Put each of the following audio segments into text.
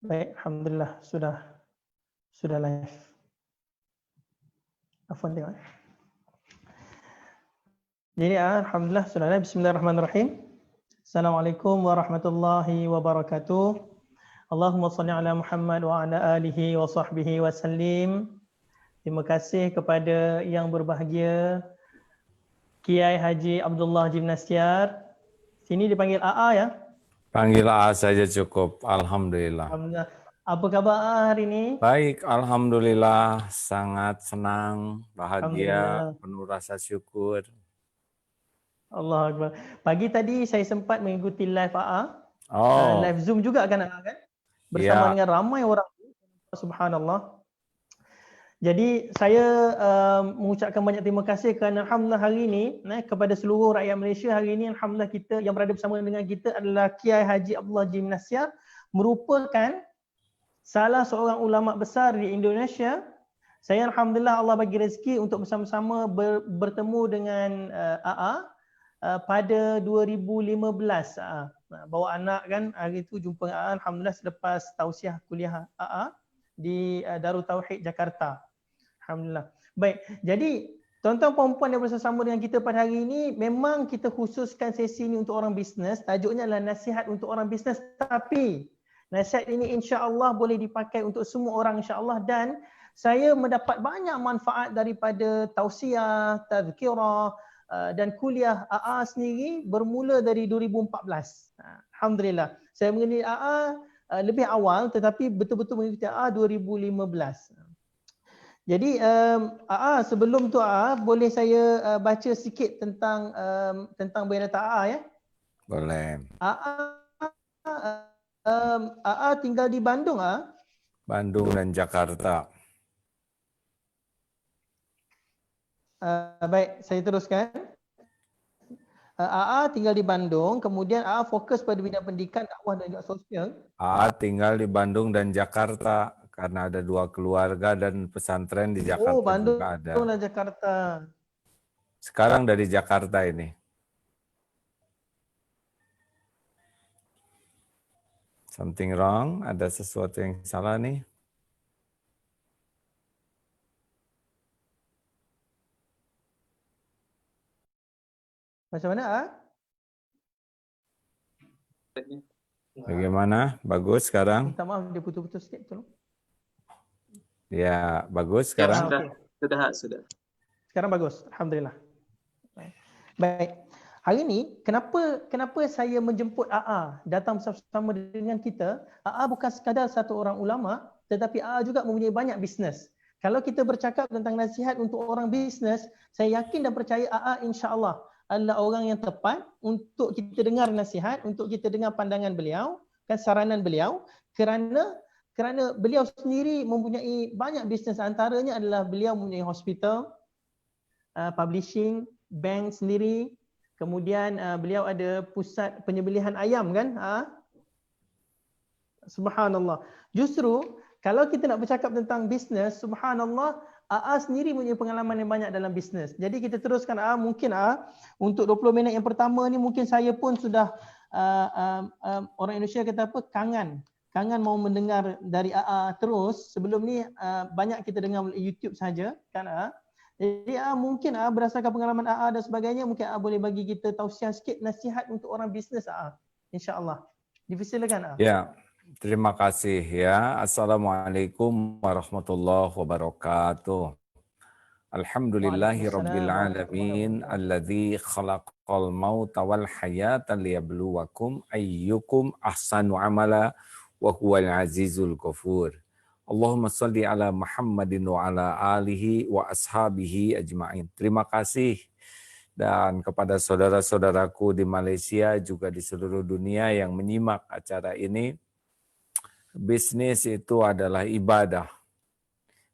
Baik, alhamdulillah sudah live. Afwan tengok. Jadi alhamdulillah sudah live. Bismillahirrahmanirrahim. Assalamualaikum warahmatullahi wabarakatuh. Allahumma salli ala Muhammad wa ala alihi wa sahbihi wa sallim. Terima kasih kepada yang berbahagia Kiai Haji Abdullah Jimnastiar. Sini dipanggil AA ya. Panggil AA saja cukup. Alhamdulillah. Alhamdulillah. Apa khabar AA hari ini? Baik, alhamdulillah. Sangat senang, bahagia, Alhamdulillah. penuh rasa syukur. Allah Akbar. Pagi tadi saya sempat mengikuti live AA. Oh, Live Zoom juga kan AA kan? Bersama ya. dengan ramai orang. Subhanallah. Jadi saya mengucapkan banyak terima kasih kerana alhamdulillah hari ini kepada seluruh rakyat Malaysia hari ini alhamdulillah kita yang berada bersama dengan kita adalah Kiai Haji Abdullah Jimnastiar, merupakan salah seorang ulama besar di Indonesia. Saya alhamdulillah Allah bagi rezeki untuk bersama-sama bertemu dengan AA pada 2015. Bawa anak kan hari itu jumpa AA alhamdulillah selepas tausiah kuliah AA di Darul Tauhid Jakarta. Alhamdulillah. Baik, jadi tuan-tuan puan-puan yang bersama dengan kita pada hari ini, memang kita khususkan sesi ini untuk orang bisnes. Tajuknya adalah nasihat untuk orang bisnes, tapi nasihat ini insya-Allah boleh dipakai untuk semua orang insya-Allah, dan saya mendapat banyak manfaat daripada tausiah, tazkirah dan kuliah AA sendiri bermula dari 2014. Alhamdulillah. Saya mengenali AA lebih awal tetapi betul-betul mengikuti AA 2015. Jadi AA sebelum tu AA boleh saya baca sikit tentang biodata AA ya? Boleh. AA tinggal di Bandung AA? Bandung dan Jakarta. Baik, saya teruskan. AA tinggal di Bandung, kemudian AA fokus pada bidang pendidikan, dakwah dan juga sosial. AA tinggal di Bandung dan Jakarta karena ada 2 keluarga dan pesantren di Jakarta Bandung juga ada. dan Jakarta. Sekarang dari Jakarta ini. Something wrong? Ada sesuatu yang salah nih? Macam mana AA? Bagaimana? Bagus sekarang? Minta maaf dia putus-putus sikit tolong. Ya, bagus sekarang? Ya, sudah. Sekarang bagus, alhamdulillah. Baik. Hari ini kenapa saya menjemput AA datang bersama dengan kita? AA bukan sekadar satu orang ulama, tetapi AA juga mempunyai banyak bisnes. Kalau kita bercakap tentang nasihat untuk orang bisnes, saya yakin dan percaya AA insya-Allah adalah orang yang tepat untuk kita dengar nasihat, untuk kita dengar pandangan beliau, kan saranan beliau, kerana beliau sendiri mempunyai banyak bisnes, antaranya adalah beliau mempunyai hospital, publishing, bank sendiri, kemudian beliau ada pusat penyembelihan ayam kan? Subhanallah. Justru kalau kita nak bercakap tentang bisnes, subhanallah, AA sendiri punya pengalaman yang banyak dalam bisnes. Jadi kita teruskan AA, mungkin AA untuk 20 minit yang pertama ni mungkin saya pun sudah orang Indonesia kata apa? Kangen mau mendengar dari AA terus. Sebelum ni banyak kita dengar melalui YouTube saja kan AA. Jadi mungkin berdasarkan pengalaman AA dan sebagainya, mungkin boleh bagi kita tausiah sikit nasihat untuk orang bisnes AA. Insya-Allah. Dipersilakan AA. Ya, terima kasih ya. Assalamualaikum warahmatullahi wabarakatuh. Alhamdulillahi rabbil alamin alladzi khalaqal mauta wal hayata liyabluwakum ayyukum ahsanu amala wa huwal azizul ghafur. Allahumma salli ala Muhammadin wa ala alihi wa ashabihi ajma'in. Terima kasih dan kepada saudara-saudaraku di Malaysia juga di seluruh dunia yang menyimak acara ini. Bisnis itu adalah ibadah.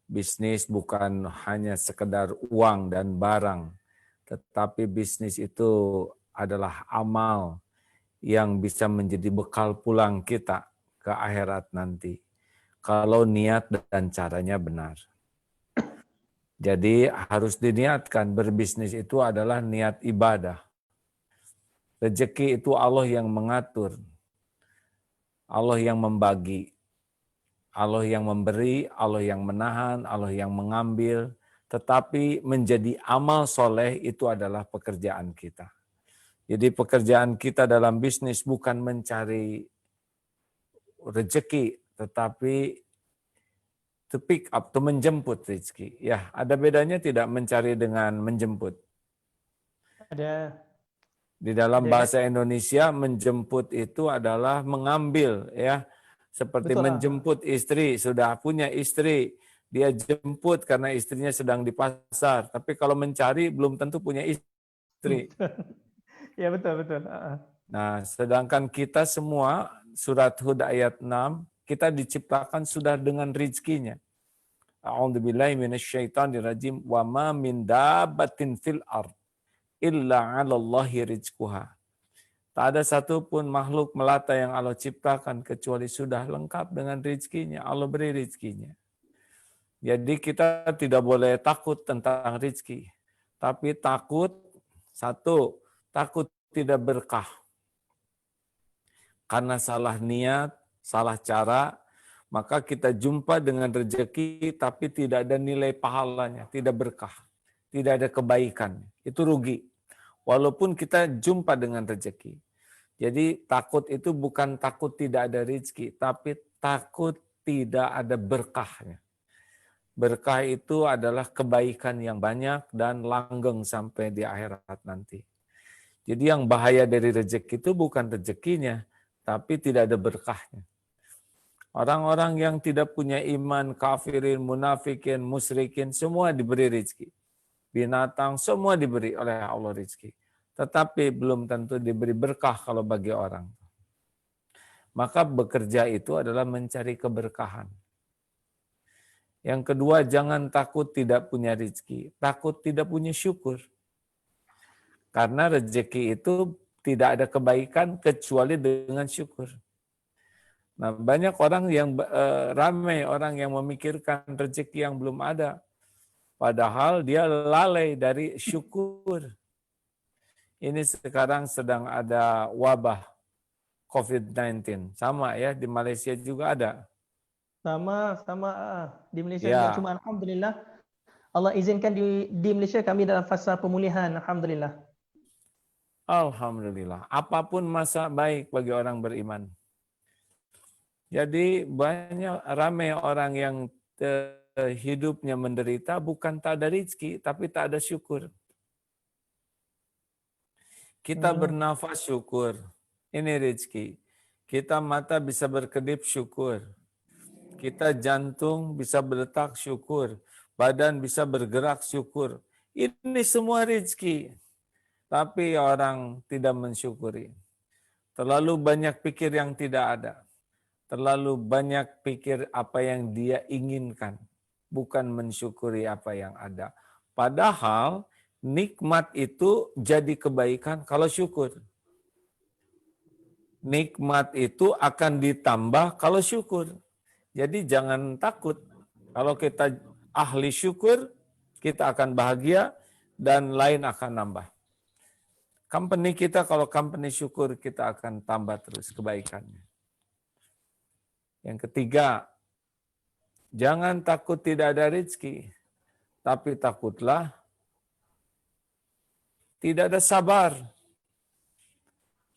Bisnis bukan hanya sekedar uang dan barang, tetapi bisnis itu adalah amal yang bisa menjadi bekal pulang kita ke akhirat nanti. Kalau niat dan caranya benar. Jadi harus diniatkan, berbisnis itu adalah niat ibadah. Rezeki itu Allah yang mengatur. Allah yang membagi. Allah yang memberi, Allah yang menahan, Allah yang mengambil. Tetapi menjadi amal soleh itu adalah pekerjaan kita. Jadi pekerjaan kita dalam bisnis bukan mencari rezeki, tetapi to pick up, to menjemput rezeki. Ya, ada bedanya tidak mencari dengan menjemput? Ada. Di dalam Ada kan? bahasa Indonesia menjemput itu adalah mengambil, ya. Seperti Betul lah. menjemput istri, sudah punya istri, dia jemput karena istrinya sedang di pasar. Tapi kalau mencari belum tentu punya istri. Ya betul betul. Nah, sedangkan kita semua surat Hud ayat 6, kita diciptakan sudah dengan rizkinya. A'udzubillahi minasyaitonirrajim wa ma min dabbatin fil ard illa 'alallahi rizquha. Tak ada satupun makhluk melata yang Allah ciptakan kecuali sudah lengkap dengan rizkinya. Allah beri rizkinya. Jadi kita tidak boleh takut tentang rizki. Tapi takut, satu, takut tidak berkah. Karena salah niat, salah cara, maka kita jumpa dengan rezeki tapi tidak ada nilai pahalanya, tidak berkah, tidak ada kebaikan. Itu rugi. Walaupun kita jumpa dengan rezeki. Jadi takut itu bukan takut tidak ada rezeki, tapi takut tidak ada berkahnya. Berkah itu adalah kebaikan yang banyak dan langgeng sampai di akhirat nanti. Jadi yang bahaya dari rezeki itu bukan rezekinya, tapi tidak ada berkahnya. Orang-orang yang tidak punya iman, kafirin, munafikin, musyrikin, semua diberi rezeki. Binatang, semua diberi oleh Allah rezeki. Tetapi belum tentu diberi berkah kalau bagi orang. Maka bekerja itu adalah mencari keberkahan. Yang kedua, jangan takut tidak punya rezeki, takut tidak punya syukur. Karena rezeki itu tidak ada kebaikan kecuali dengan syukur. Nah, banyak orang yang ramai orang yang memikirkan rezeki yang belum ada. Padahal dia lalai dari syukur. Ini sekarang sedang ada wabah COVID-19. Sama ya, di Malaysia juga ada. Sama di Malaysia juga. Ya, Cuma alhamdulillah Allah izinkan di Malaysia kami dalam fasa pemulihan, alhamdulillah. alhamdulillah. Apapun masa baik bagi orang beriman. Jadi ramai orang yang hidupnya menderita bukan tak ada rezeki, tapi tak ada syukur. Kita bernafas syukur, ini rezeki. Kita mata bisa berkedip syukur. Kita jantung bisa berdetak syukur. Badan bisa bergerak syukur. Ini semua rezeki. Tapi orang tidak mensyukuri. Terlalu banyak pikir yang tidak ada. Terlalu banyak pikir apa yang dia inginkan. Bukan mensyukuri apa yang ada. Padahal nikmat itu jadi kebaikan kalau syukur. Nikmat itu akan ditambah kalau syukur. Jadi jangan takut. Kalau kita ahli syukur, kita akan bahagia dan lain akan nambah. Company kita kalau company syukur, kita akan tambah terus kebaikannya. Yang ketiga, jangan takut tidak ada rezeki, tapi takutlah tidak ada sabar.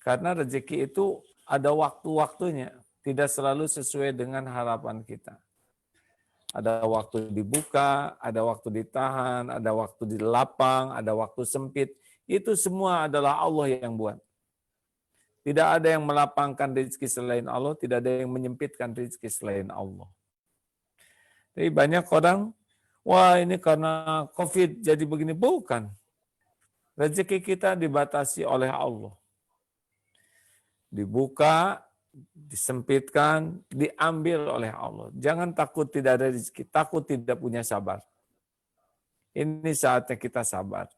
Karena rezeki itu ada waktu-waktunya, tidak selalu sesuai dengan harapan kita. Ada waktu dibuka, ada waktu ditahan, ada waktu dilapang, ada waktu sempit. Itu semua adalah Allah yang buat. Tidak ada yang melapangkan rezeki selain Allah, tidak ada yang menyempitkan rezeki selain Allah. Jadi banyak orang, wah ini karena COVID jadi begini. Bukan. Rezeki kita dibatasi oleh Allah. Dibuka, disempitkan, diambil oleh Allah. Jangan takut tidak ada rezeki, takut tidak punya sabar. Ini saatnya kita sabar.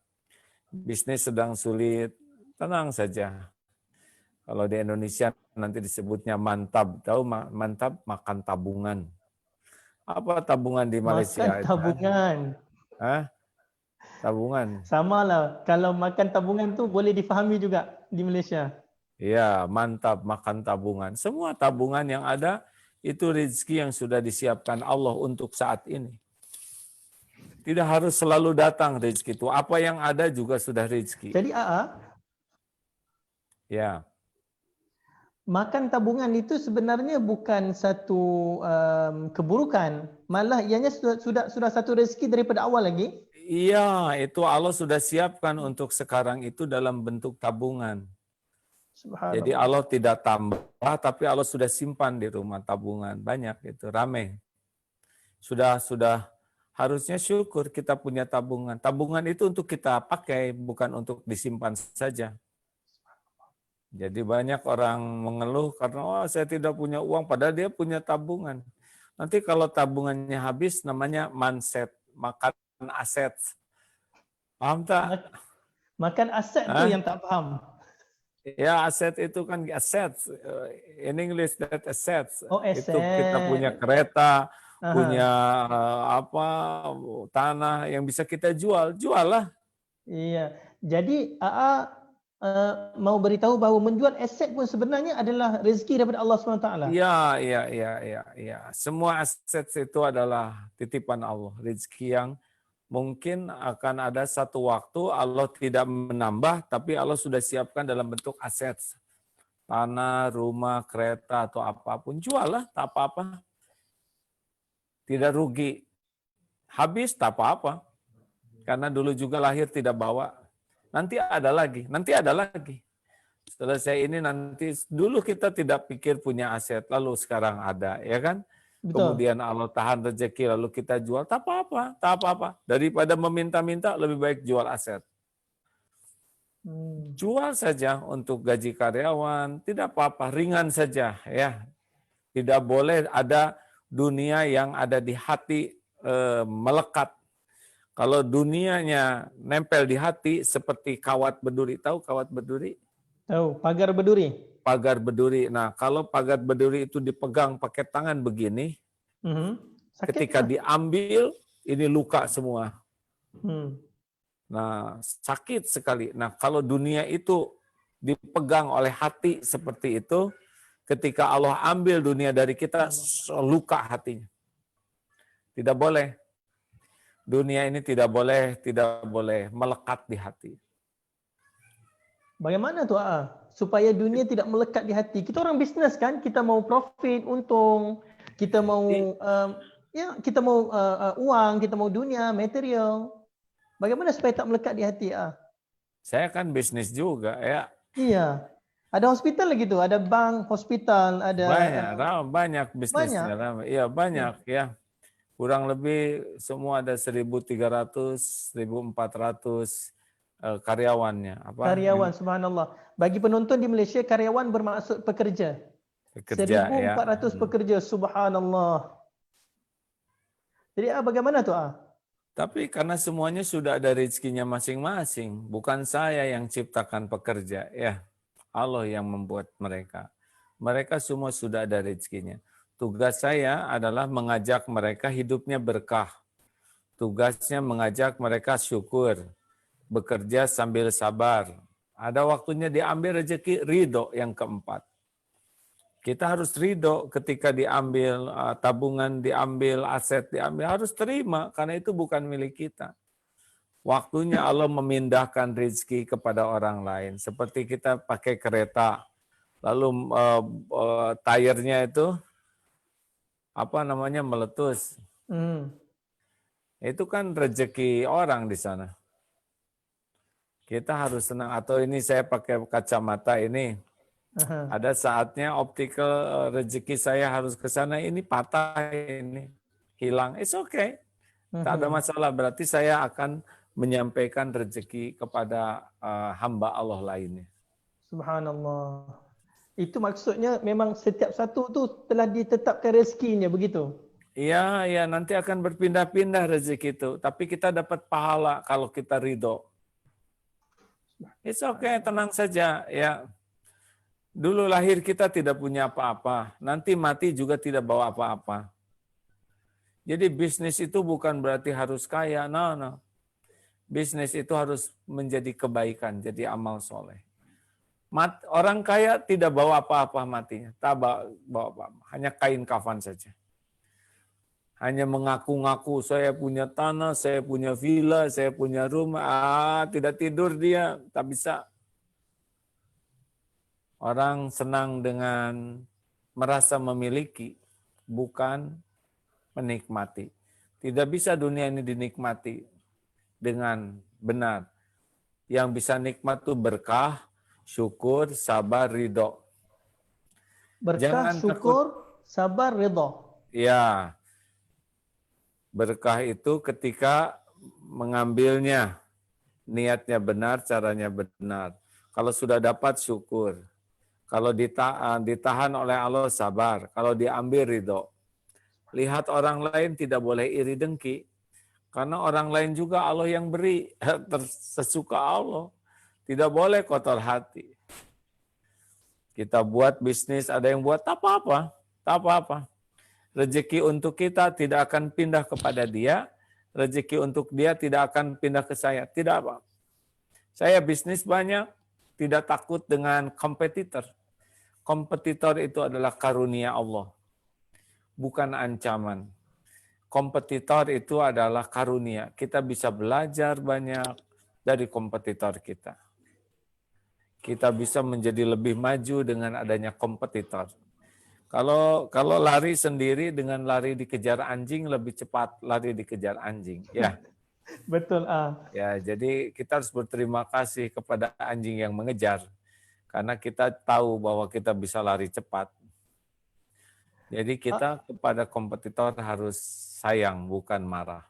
Bisnis sedang sulit, tenang saja. Kalau di Indonesia nanti disebutnya mantap. Tahu mantap? Makan tabungan. Apa tabungan di Malaysia? Makan tabungan. Hah? Tabungan. Sama lah. Kalau makan tabungan tu boleh difahami juga di Malaysia. Ya, mantap makan tabungan. Semua tabungan yang ada Itu rezeki yang sudah disiapkan Allah untuk saat ini. Tidak harus selalu datang rezeki itu. Apa yang ada juga sudah rezeki. Jadi Ya. makan tabungan itu sebenarnya bukan satu keburukan, malah ianya sudah satu rezeki daripada awal lagi. Iya, itu Allah sudah siapkan untuk sekarang itu dalam bentuk tabungan. Jadi Subhanallah. Allah tidak tambah, tapi Allah sudah simpan di rumah tabungan. Banyak itu, rame. Sudah harusnya syukur kita punya tabungan. Tabungan itu untuk kita pakai, bukan untuk disimpan saja. Jadi banyak orang mengeluh karena saya tidak punya uang, padahal dia punya tabungan. Nanti kalau tabungannya habis, namanya manset, makan aset. Paham tak? Makan aset tu Hah? yang tak faham. Ya, aset itu kan aset. In English that assets. Oh, Itu kita punya aset. kereta, punya Aha. apa tanah yang bisa kita jual, jual lah. Iya. Jadi mau beritahu bahawa menjual aset pun sebenarnya adalah rezeki daripada Allah SWT. Iya. Semua aset itu adalah titipan Allah, rezeki yang mungkin akan ada satu waktu Allah tidak menambah, tapi Allah sudah siapkan dalam bentuk aset. Tanah, rumah, kereta, atau apapun. Jual lah, tak apa-apa. Tidak rugi. Habis, tak apa-apa. Karena dulu juga lahir tidak bawa. Nanti ada lagi. Selesai ini nanti, dulu kita tidak pikir punya aset, lalu sekarang ada, ya kan? Betul. Kemudian Allah tahan rezeki, lalu kita jual, tak apa-apa. Daripada meminta-minta, lebih baik jual aset. Jual saja untuk gaji karyawan, tidak apa-apa, ringan saja, ya. Tidak boleh ada dunia yang ada di hati melekat. Kalau dunianya nempel di hati seperti kawat berduri, tahu kawat berduri? Tahu, pagar berduri. Pagar berduri. Nah, kalau pagar berduri itu dipegang pakai tangan begini, Sakit ketika tak? diambil, ini luka semua. Hmm. Nah, sakit sekali. Nah, kalau dunia itu dipegang oleh hati seperti itu, ketika Allah ambil dunia dari kita, luka hatinya. Tidak boleh. Dunia ini tidak boleh melekat di hati. Bagaimana tu supaya dunia tidak melekat di hati? Kita orang bisnes kan, kita mau profit, untung, kita mau uang, kita mau dunia, material. Bagaimana supaya tak melekat di hati? Saya kan bisnis juga, ya. Iya. Ada hospital lagi tu, ada bank, hospital, ada Banyak bisnisnya. Iya, banyak ya. Kurang lebih semua ada 1.300, 1.400 karyawannya. Karyawan, subhanallah. Bagi penonton di Malaysia, karyawan bermaksud pekerja. Pekerja, 1.400 pekerja, subhanallah. Jadi bagaimana tu? Tapi karena semuanya sudah ada rezekinya masing-masing, bukan saya yang ciptakan pekerja, ya. Allah yang membuat mereka. Mereka semua sudah ada rezekinya. Tugas saya adalah mengajak mereka hidupnya berkah. Tugasnya mengajak mereka syukur, bekerja sambil sabar. Ada waktunya diambil rezeki, ridho yang keempat. Kita harus ridho ketika diambil tabungan, diambil aset, diambil, harus terima karena itu bukan milik kita. Waktunya Allah memindahkan rezeki kepada orang lain. Seperti kita pakai kereta, lalu tayarnya itu meletus. Itu kan rezeki orang di sana. Kita harus senang. Atau ini saya pakai kacamata ini. Ada saatnya optical rezeki saya harus ke sana, ini patah, ini hilang. It's okay. Tak ada masalah. Berarti saya akan menyampaikan rezeki kepada hamba Allah lainnya. Subhanallah. Itu maksudnya memang setiap satu tu telah ditetapkan rezekinya, begitu? Iya, nanti akan berpindah-pindah rezeki itu. Tapi kita dapat pahala kalau kita ridho. It's okay, tenang saja. Ya. Dulu lahir kita tidak punya apa-apa. Nanti mati juga tidak bawa apa-apa. Jadi bisnis itu bukan berarti harus kaya. No. Bisnis itu harus menjadi kebaikan, jadi amal soleh. Orang kaya tidak bawa apa-apa matinya, tak bawa apa-apa, hanya kain kafan saja. Hanya mengaku-ngaku saya punya tanah, saya punya villa, saya punya rumah. Tidak tidur dia, tak bisa. Orang senang dengan merasa memiliki, bukan menikmati. Tidak bisa dunia ini dinikmati dengan benar. Yang bisa nikmat itu berkah, syukur, sabar, ridho. Berkah, Jangan takut. syukur, sabar, ridha. Ya, berkah itu ketika mengambilnya, niatnya benar, caranya benar. Kalau sudah dapat, syukur. Kalau ditahan oleh Allah, sabar. Kalau diambil, ridho. Lihat orang lain tidak boleh iri dengki. Karena orang lain juga Allah yang beri, sesuka Allah. Tidak boleh kotor hati. Kita buat bisnis, ada yang buat, tak apa-apa. Tak apa-apa. Rezeki untuk kita tidak akan pindah kepada dia. Rezeki untuk dia tidak akan pindah ke saya. Tidak apa. Saya bisnis banyak, tidak takut dengan kompetitor. Kompetitor itu adalah karunia Allah, bukan ancaman. Kompetitor itu adalah karunia. Kita bisa belajar banyak dari kompetitor kita. Kita bisa menjadi lebih maju dengan adanya kompetitor. Kalau lari sendiri dengan lari dikejar anjing, lebih cepat lari dikejar anjing. Ya, Betul. ya. Jadi kita harus berterima kasih kepada anjing yang mengejar, karena kita tahu bahwa kita bisa lari cepat. Jadi kita kepada kompetitor harus sayang, bukan marah.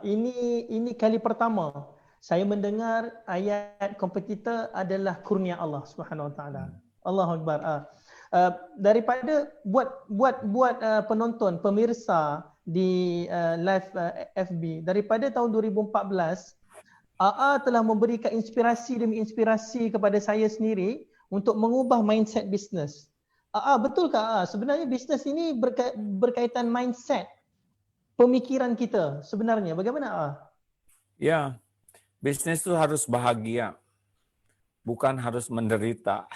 Ini kali pertama saya mendengar ayat kompetitor adalah kurnia Allah Subhanahu Wa Taala. Allahu Akbar. Daripada buat penonton, pemirsa di live FB, daripada tahun 2014, AA telah memberikan inspirasi demi inspirasi kepada saya sendiri untuk mengubah mindset bisnes. Betul ke AA? Sebenarnya bisnes ini berkaitan mindset, pemikiran kita sebenarnya. Bagaimana Ya, bisnis itu harus bahagia, bukan harus menderita.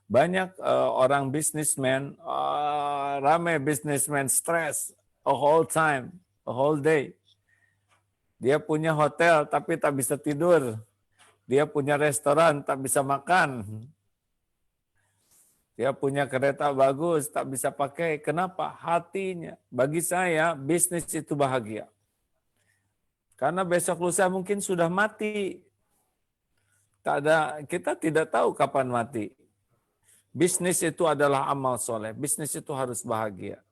Banyak orang bisnismen, ramai bisnismen stres a whole time, a whole day. Dia punya hotel tapi tak bisa tidur. Dia punya restoran tak bisa makan. Dia punya kereta bagus tak bisa pakai. Kenapa? Hatinya. Bagi saya bisnis itu bahagia. Karena besok lusa mungkin sudah mati. Kita tidak tahu kapan mati. Bisnis itu adalah amal soleh. Bisnis itu harus bahagia.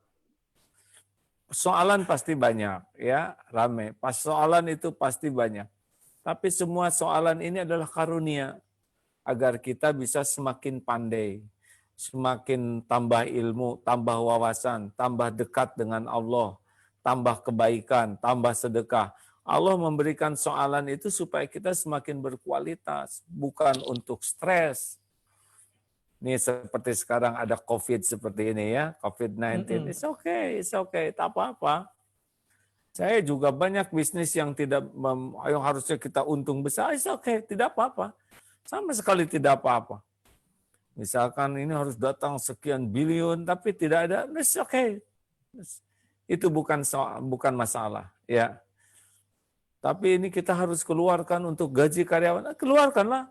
Soalan pasti banyak, ya, rame. Soalan itu pasti banyak. Tapi semua soalan ini adalah karunia agar kita bisa semakin pandai, semakin tambah ilmu, tambah wawasan, tambah dekat dengan Allah, tambah kebaikan, tambah sedekah. Allah memberikan soalan itu supaya kita semakin berkualitas, bukan untuk stres. Ini seperti sekarang ada COVID seperti ini ya, COVID-19. It's okay, tak apa-apa. Saya juga banyak bisnis yang yang harusnya kita untung besar, it's okay, tidak apa-apa. Sama sekali tidak apa-apa. Misalkan ini harus datang sekian bilion, tapi tidak ada, it's okay. Itu bukan masalah, ya. Tapi ini kita harus keluarkan untuk gaji karyawan, keluarkanlah.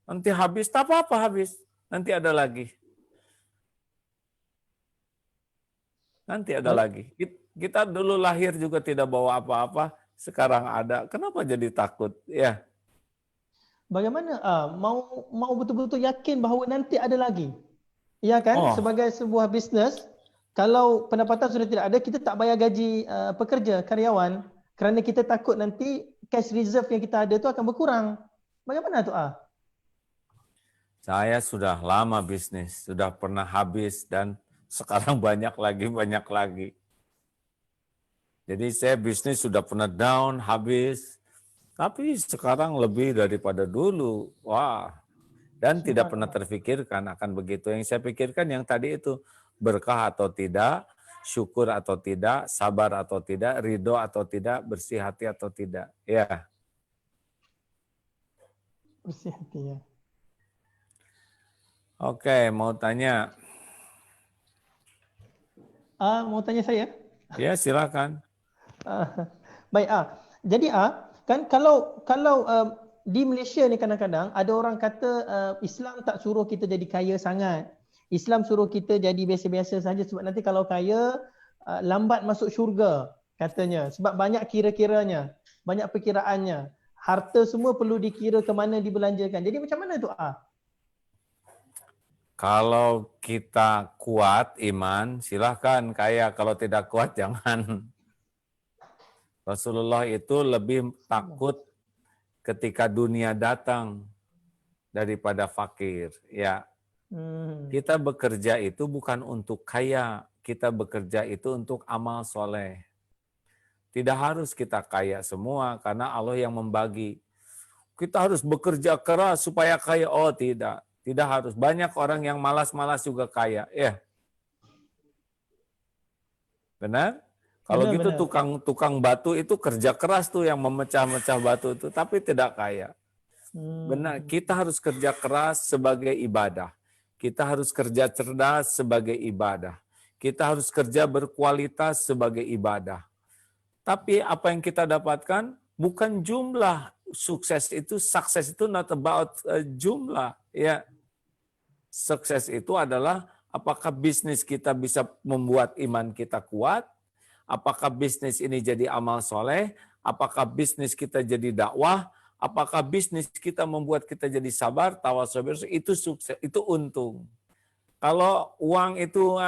Nanti habis, tak apa-apa habis. Nanti ada lagi. Nanti ada lagi. Kita dulu lahir juga tidak bawa apa-apa, sekarang ada. Kenapa jadi takut? Ya. Bagaimana mau betul-betul yakin bahawa nanti ada lagi? Ya kan? Sebagai sebuah bisnes, kalau pendapatan sudah tidak ada, kita tak bayar gaji pekerja, karyawan, kerana kita takut nanti cash reserve yang kita ada itu akan berkurang. Bagaimana tu Saya sudah lama bisnis, sudah pernah habis dan sekarang banyak lagi. Jadi saya bisnis sudah pernah down, habis, tapi sekarang lebih daripada dulu. Wah, dan tidak pernah terfikirkan akan begitu. Yang saya pikirkan yang tadi itu, berkah atau tidak, syukur atau tidak, sabar atau tidak, ridho atau tidak, bersih hati atau tidak. Ya. bersih hati ya. Oke, mau tanya. Mau tanya saya? Ya, silakan. Ah, baik jadi kan kalau di Malaysia ni kadang-kadang ada orang kata Islam tak suruh kita jadi kaya sangat. Islam suruh kita jadi biasa-biasa saja sebab nanti kalau kaya lambat masuk syurga katanya. Sebab banyak kira-kiranya, banyak perkiraannya. Harta semua perlu dikira ke mana dibelanjakan. Jadi macam mana tu Kalau kita kuat iman, silahkan kaya. Kalau tidak kuat, jangan. Rasulullah itu lebih takut ketika dunia datang daripada fakir. Ya, kita bekerja itu bukan untuk kaya, kita bekerja itu untuk amal soleh. Tidak harus kita kaya semua karena Allah yang membagi. Kita harus bekerja keras supaya kaya. Oh tidak, tidak harus. Banyak orang yang malas-malas juga kaya. Ya, benar? Kalau gitu Benar-benar. tukang batu itu kerja keras tuh yang memecah-mecah batu itu, tapi tidak kaya. Benar, kita harus kerja keras sebagai ibadah. Kita harus kerja cerdas sebagai ibadah. Kita harus kerja berkualitas sebagai ibadah. Tapi apa yang kita dapatkan bukan jumlah. Sukses itu not about jumlah. Ya, sukses itu adalah apakah bisnis kita bisa membuat iman kita kuat, apakah bisnis ini jadi amal soleh, apakah bisnis kita jadi dakwah, apakah bisnis kita membuat kita jadi sabar, tawasul, itu sukses, itu untung. Kalau uang itu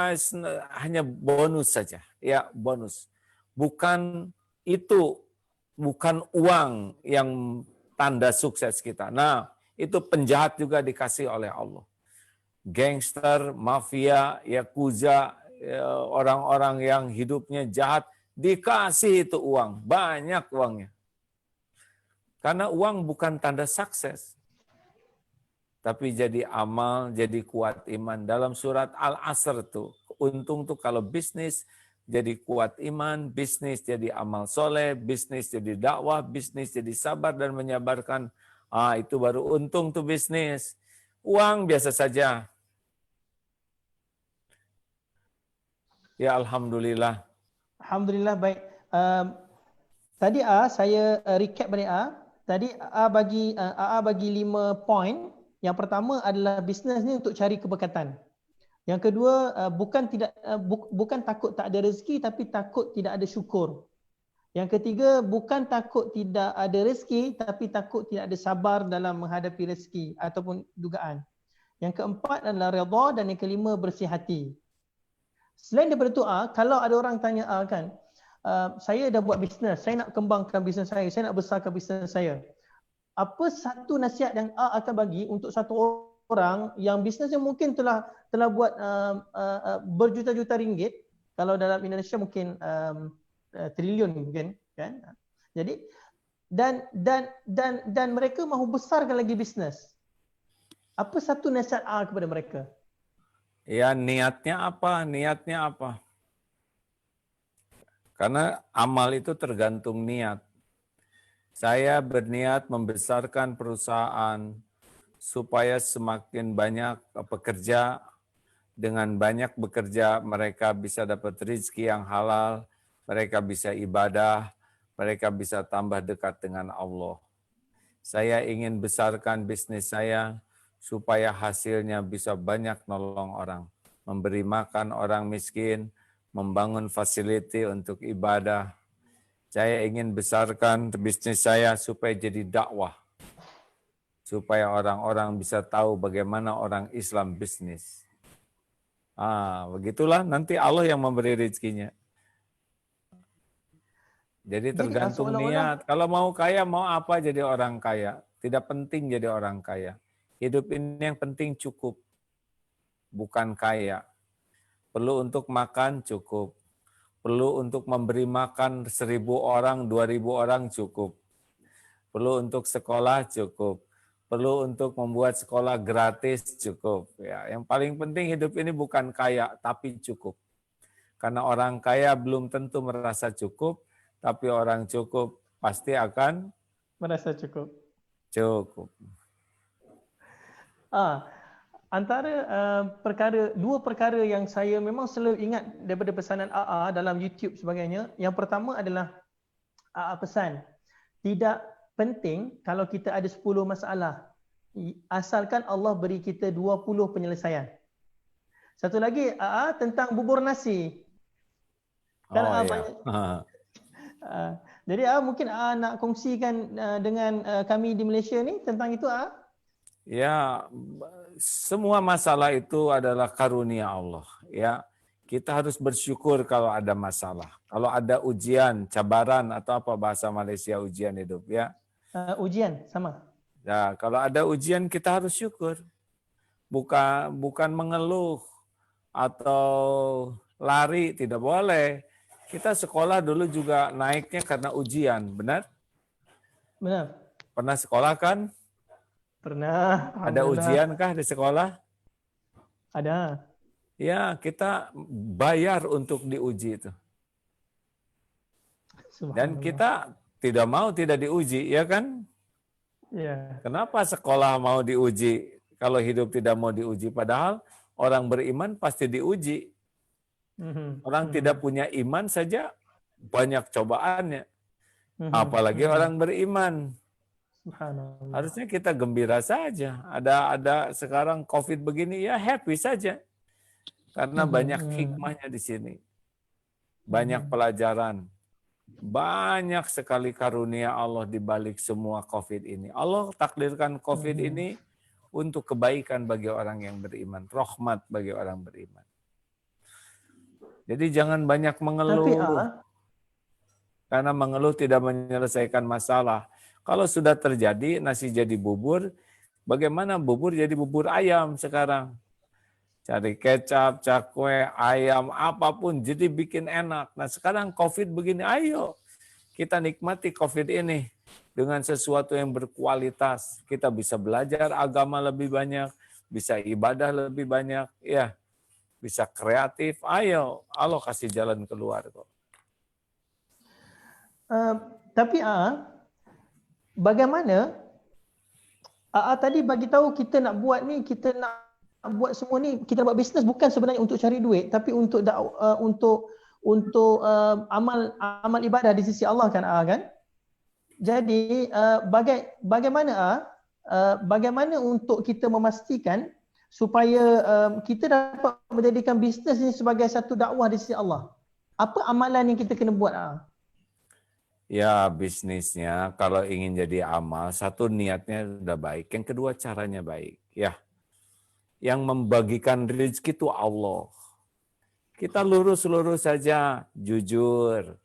hanya bonus saja, ya bonus. Bukan itu, bukan uang yang tanda sukses kita. Nah, itu penjahat juga dikasih oleh Allah. Gangster, mafia, yakuza, orang-orang yang hidupnya jahat, dikasih itu uang, banyak uangnya. Karena uang bukan tanda sukses. Tapi jadi amal, jadi kuat iman. Dalam surat Al-Asr tuh, untung tuh kalau bisnis jadi kuat iman, bisnis jadi amal soleh, bisnis jadi dakwah, bisnis jadi sabar dan menyabarkan. Itu baru untung tuh bisnis. Uang biasa saja. Ya Alhamdulillah. Alhamdulillah baik. Tadi saya recap balik Tadi bagi 5 poin. Yang pertama adalah bisnes ni untuk cari keberkatan. Yang kedua bukan takut tak ada rezeki tapi takut tidak ada syukur. Yang ketiga bukan takut tidak ada rezeki tapi takut tidak ada sabar dalam menghadapi rezeki ataupun dugaan. Yang keempat adalah redha dan yang kelima bersih hati. Selain daripada itu kalau ada orang tanya kan, saya dah buat bisnes, saya nak kembangkan bisnes saya nak besarkan bisnes saya. Apa satu nasihat yang akan bagi untuk satu orang yang bisnesnya mungkin telah buat berjuta-juta ringgit, kalau dalam Indonesia mungkin triliun mungkin kan. Jadi dan mereka mahu besarkan lagi bisnes. Apa satu nasihat kepada mereka? Ya niatnya apa? Niatnya apa? Karena amal itu tergantung niat. Saya berniat membesarkan perusahaan supaya semakin banyak pekerja, dengan banyak bekerja mereka bisa dapat rezeki yang halal, mereka bisa ibadah, mereka bisa tambah dekat dengan Allah. Saya ingin besarkan bisnis saya supaya hasilnya bisa banyak nolong orang, memberi makan orang miskin, membangun fasiliti untuk ibadah. Saya ingin besarkan bisnis saya supaya jadi dakwah, supaya orang-orang bisa tahu bagaimana orang Islam bisnis. Begitulah nanti Allah yang memberi rezekinya. Jadi tergantung niat. Kalau mau kaya, mau apa jadi orang kaya. Tidak penting jadi orang kaya. Hidup ini yang penting cukup. Bukan kaya. Perlu untuk makan cukup. Perlu untuk memberi makan 1.000 orang, 2.000 orang cukup. Perlu untuk sekolah cukup. Perlu untuk membuat sekolah gratis cukup. Ya, yang paling penting hidup ini bukan kaya, tapi cukup. Karena orang kaya belum tentu merasa cukup, tapi orang cukup pasti akan Merasa cukup. Cukup. antara dua perkara yang saya memang selalu ingat daripada pesanan AA dalam YouTube sebagainya. Yang pertama adalah AA pesan, tidak penting kalau kita ada 10 masalah, asalkan Allah beri kita 20 penyelesaian. Satu lagi AA tentang bubur nasi. Kan AA banyak. Jadi AA mungkin AA nak kongsikan dengan kami di Malaysia ni tentang itu AA. Ya, semua masalah itu adalah karunia Allah. Ya, kita harus bersyukur kalau ada masalah. Kalau ada ujian, cabaran atau apa bahasa Malaysia ujian hidup ya. Ujian sama. Ya, kalau ada ujian kita harus syukur. Bukan mengeluh atau lari, tidak boleh. Kita sekolah dulu juga naiknya karena ujian, benar? Benar. Pernah sekolah kan? Pernah. Ada ujian kah di sekolah? Ada. Ya, kita bayar untuk diuji itu. Dan kita tidak mau tidak diuji, ya kan? Ya. Kenapa sekolah mau diuji kalau hidup tidak mau diuji? Padahal orang beriman pasti diuji. Orang tidak punya iman saja banyak cobaannya. Apalagi orang beriman. Harusnya kita gembira saja. Ada sekarang COVID begini, ya happy saja. Karena banyak hikmahnya di sini. Banyak pelajaran. Banyak sekali karunia Allah di balik semua COVID ini. Allah takdirkan COVID ini untuk kebaikan bagi orang yang beriman. Rahmat bagi orang beriman. Jadi jangan banyak mengeluh. Karena mengeluh tidak menyelesaikan masalah. Kalau sudah terjadi nasi jadi bubur, bagaimana bubur jadi bubur ayam sekarang? Cari kecap, cakwe, ayam, apapun jadi bikin enak. Nah sekarang COVID begini, ayo kita nikmati COVID ini dengan sesuatu yang berkualitas. Kita bisa belajar agama lebih banyak, bisa ibadah lebih banyak, ya, bisa kreatif. Ayo, Allah kasih jalan keluar kok. Tapi bagaimana tadi bagi tahu kita nak buat ni, kita nak buat semua ni, kita buat bisnes bukan sebenarnya untuk cari duit, tapi untuk amal ibadah di sisi Allah kan kan. Jadi bagaimana untuk kita memastikan supaya kita dapat menjadikan bisnes ini sebagai satu dakwah di sisi Allah? Apa amalan yang kita kena buat? Ya, bisnisnya kalau ingin jadi amal, satu niatnya sudah baik, yang kedua caranya baik, ya. Yang membagikan rezeki itu Allah. Kita lurus-lurus saja, jujur,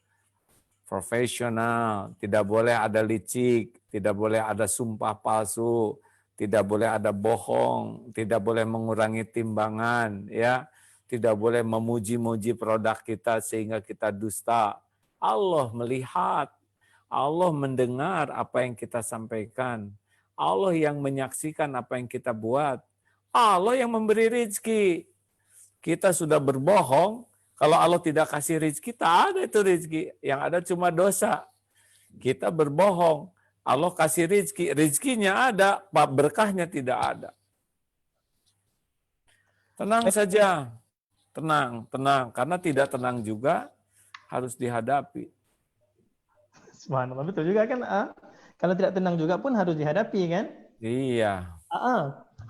profesional, tidak boleh ada licik, tidak boleh ada sumpah palsu, tidak boleh ada bohong, tidak boleh mengurangi timbangan, ya. Tidak boleh memuji-muji produk kita sehingga kita dusta. Allah melihat, Allah mendengar apa yang kita sampaikan, Allah yang menyaksikan apa yang kita buat, Allah yang memberi rezeki. Kita sudah berbohong, kalau Allah tidak kasih rezeki, tak ada itu rezeki, yang ada cuma dosa. Kita berbohong, Allah kasih rezeki, rezekinya ada, berkahnya tidak ada. Tenang saja, tenang, karena tidak tenang juga harus dihadapi. Subhanallah, betul juga kan? Kalau tidak tenang juga pun harus dihadapi kan? Iya.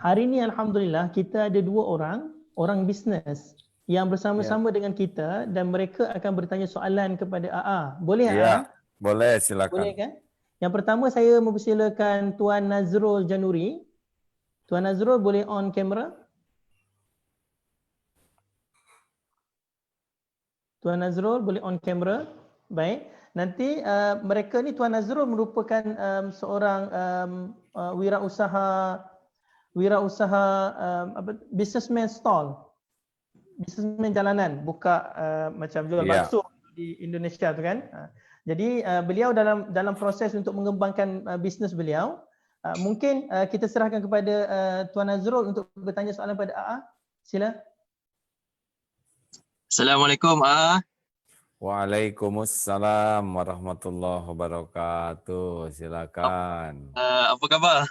Hari ini alhamdulillah kita ada 2 orang bisnes yang bersama-sama dengan kita dan mereka akan bertanya soalan kepada AA. Boleh ya, boleh, silakan. Boleh kan? Yang pertama saya mempersilakan Tuan Nazrul Januri. Tuan Nazrul boleh on kamera? Tuan Nazrul boleh on kamera? Baik. Nanti mereka ni, Tuan Nazrul merupakan seorang wirausaha businessman stall, businessman jalanan, buka macam jual bakso di Indonesia tu kan. Jadi beliau dalam proses untuk mengembangkan bisnes beliau. Mungkin kita serahkan kepada Tuan Nazrul untuk bertanya soalan pada AA. Sila. Assalamualaikum AA. Waalaikumsalam warahmatullahi wabarakatuh. Silakan. Apa khabar?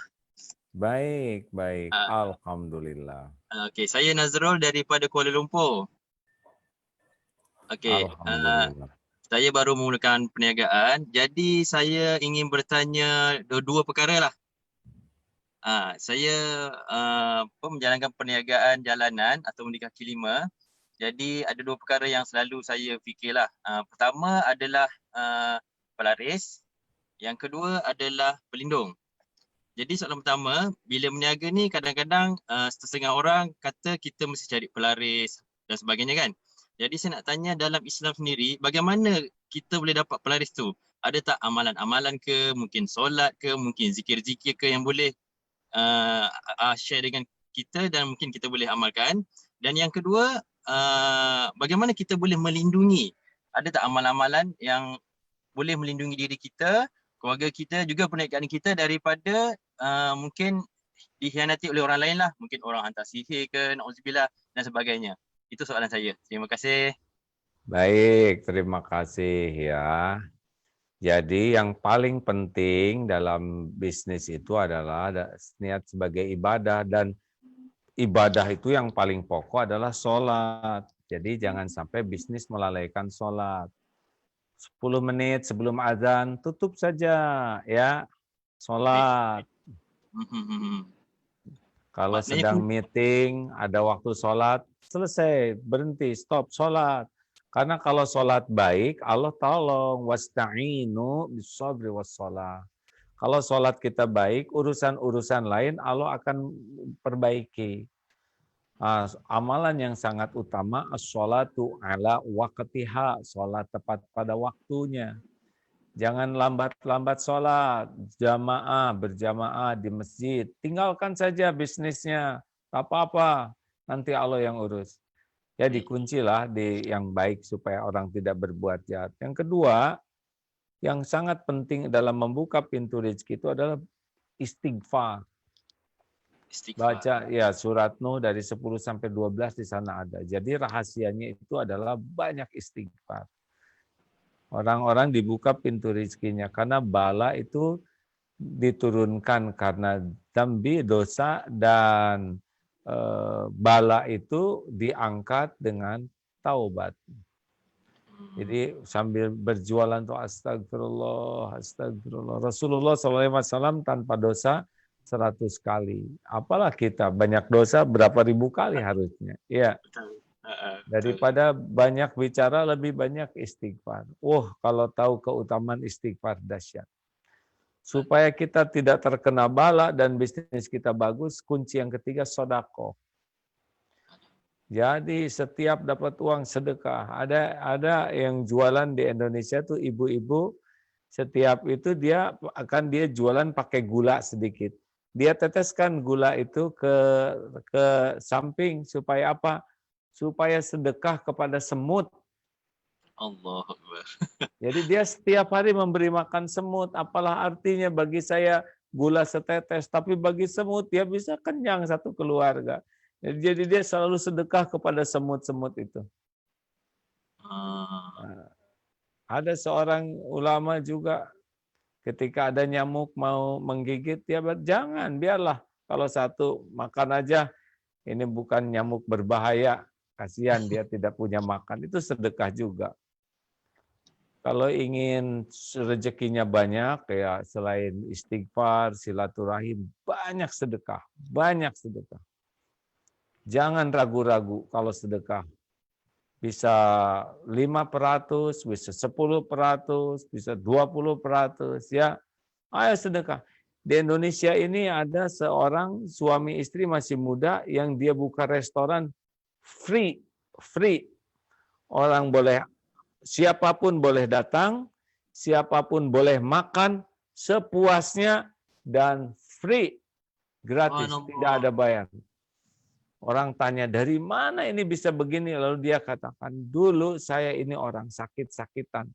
Baik, baik. Ah, Alhamdulillah. Okey, saya Nazrul daripada Kuala Lumpur. Okey, Alhamdulillah. saya baru memulakan perniagaan. Jadi saya ingin bertanya dua perkara lah. Saya menjalankan perniagaan jalanan atau di kaki lima. Jadi ada dua perkara yang selalu saya fikirlah. Pertama adalah pelaris. Yang kedua adalah pelindung. Jadi soalan pertama, bila berniaga ni kadang-kadang setengah orang kata kita mesti cari pelaris dan sebagainya kan. Jadi saya nak tanya dalam Islam sendiri, bagaimana kita boleh dapat pelaris tu? Ada tak amalan-amalan ke, mungkin solat ke, mungkin zikir-zikir ke yang boleh share dengan kita dan mungkin kita boleh amalkan. Dan yang kedua, bagaimana kita boleh melindungi? Ada tak amalan-amalan yang boleh melindungi diri kita, keluarga kita, juga perniagaan kita daripada mungkin dikhianati oleh orang lain lah. Mungkin orang hantar sihir ke, na'udzubillah dan sebagainya. Itu soalan saya. Terima kasih. Baik, terima kasih ya. Jadi yang paling penting dalam bisnis itu adalah niat sebagai ibadah, dan ibadah itu yang paling pokok adalah sholat. Jadi jangan sampai bisnis melalaikan sholat. 10 menit sebelum azan tutup saja ya sholat. Kalau sedang meeting ada waktu sholat, selesai, berhenti, stop, sholat. Karena kalau sholat baik, Allah tolong. Wasta'inu bis-sabri was-shalah. Kalau sholat kita baik, urusan-urusan lain Allah akan perbaiki. Amalan yang sangat utama, as-sholatu ala waqtiha, sholat tepat pada waktunya. Jangan lambat-lambat sholat, berjamaah di masjid. Tinggalkan saja bisnisnya, tak apa-apa, nanti Allah yang urus. Ya dikuncilah di yang baik supaya orang tidak berbuat jahat. Yang kedua, yang sangat penting dalam membuka pintu rezeki itu adalah istighfar. Baca ya surat Nuh dari 10 sampai 12 di sana ada. Jadi rahasianya itu adalah banyak istighfar. Orang-orang dibuka pintu rezekinya karena bala itu diturunkan karena dambi, dosa, dan bala itu diangkat dengan taubat. Jadi sambil berjualan tuh astagfirullah, astagfirullah. Rasulullah SAW tanpa dosa 100 kali. Apalah kita banyak dosa berapa ribu kali harusnya. Ya. Daripada banyak bicara lebih banyak istighfar. Kalau tahu keutamaan istighfar dahsyat. Supaya kita tidak terkena bala dan bisnis kita bagus, kunci yang ketiga sedekah. Jadi setiap dapat uang sedekah. Ada yang jualan di Indonesia tuh ibu-ibu, setiap itu dia jualan pakai gula sedikit. Dia teteskan gula itu ke samping supaya apa? Supaya sedekah kepada semut. Allahu Akbar. Jadi dia setiap hari memberi makan semut. Apalah artinya bagi saya gula setetes, tapi bagi semut dia bisa kenyang satu keluarga. Jadi dia selalu sedekah kepada semut-semut itu. Ada seorang ulama juga ketika ada nyamuk mau menggigit, dia jangan, biarlah. Kalau satu makan aja, ini bukan nyamuk berbahaya. Kasihan dia tidak punya makan, itu sedekah juga. Kalau ingin rezekinya banyak, ya selain istighfar, silaturahim, banyak sedekah, banyak sedekah. Jangan ragu-ragu kalau sedekah. Bisa 5%, bisa 10%, bisa 20%, ya. Ayo sedekah. Di Indonesia ini ada seorang suami istri masih muda yang dia buka restoran free. Orang boleh, siapapun boleh datang, siapapun boleh makan sepuasnya dan free, gratis, tidak ada bayar. Orang tanya dari mana ini bisa begini, lalu dia katakan dulu saya ini orang sakit-sakitan.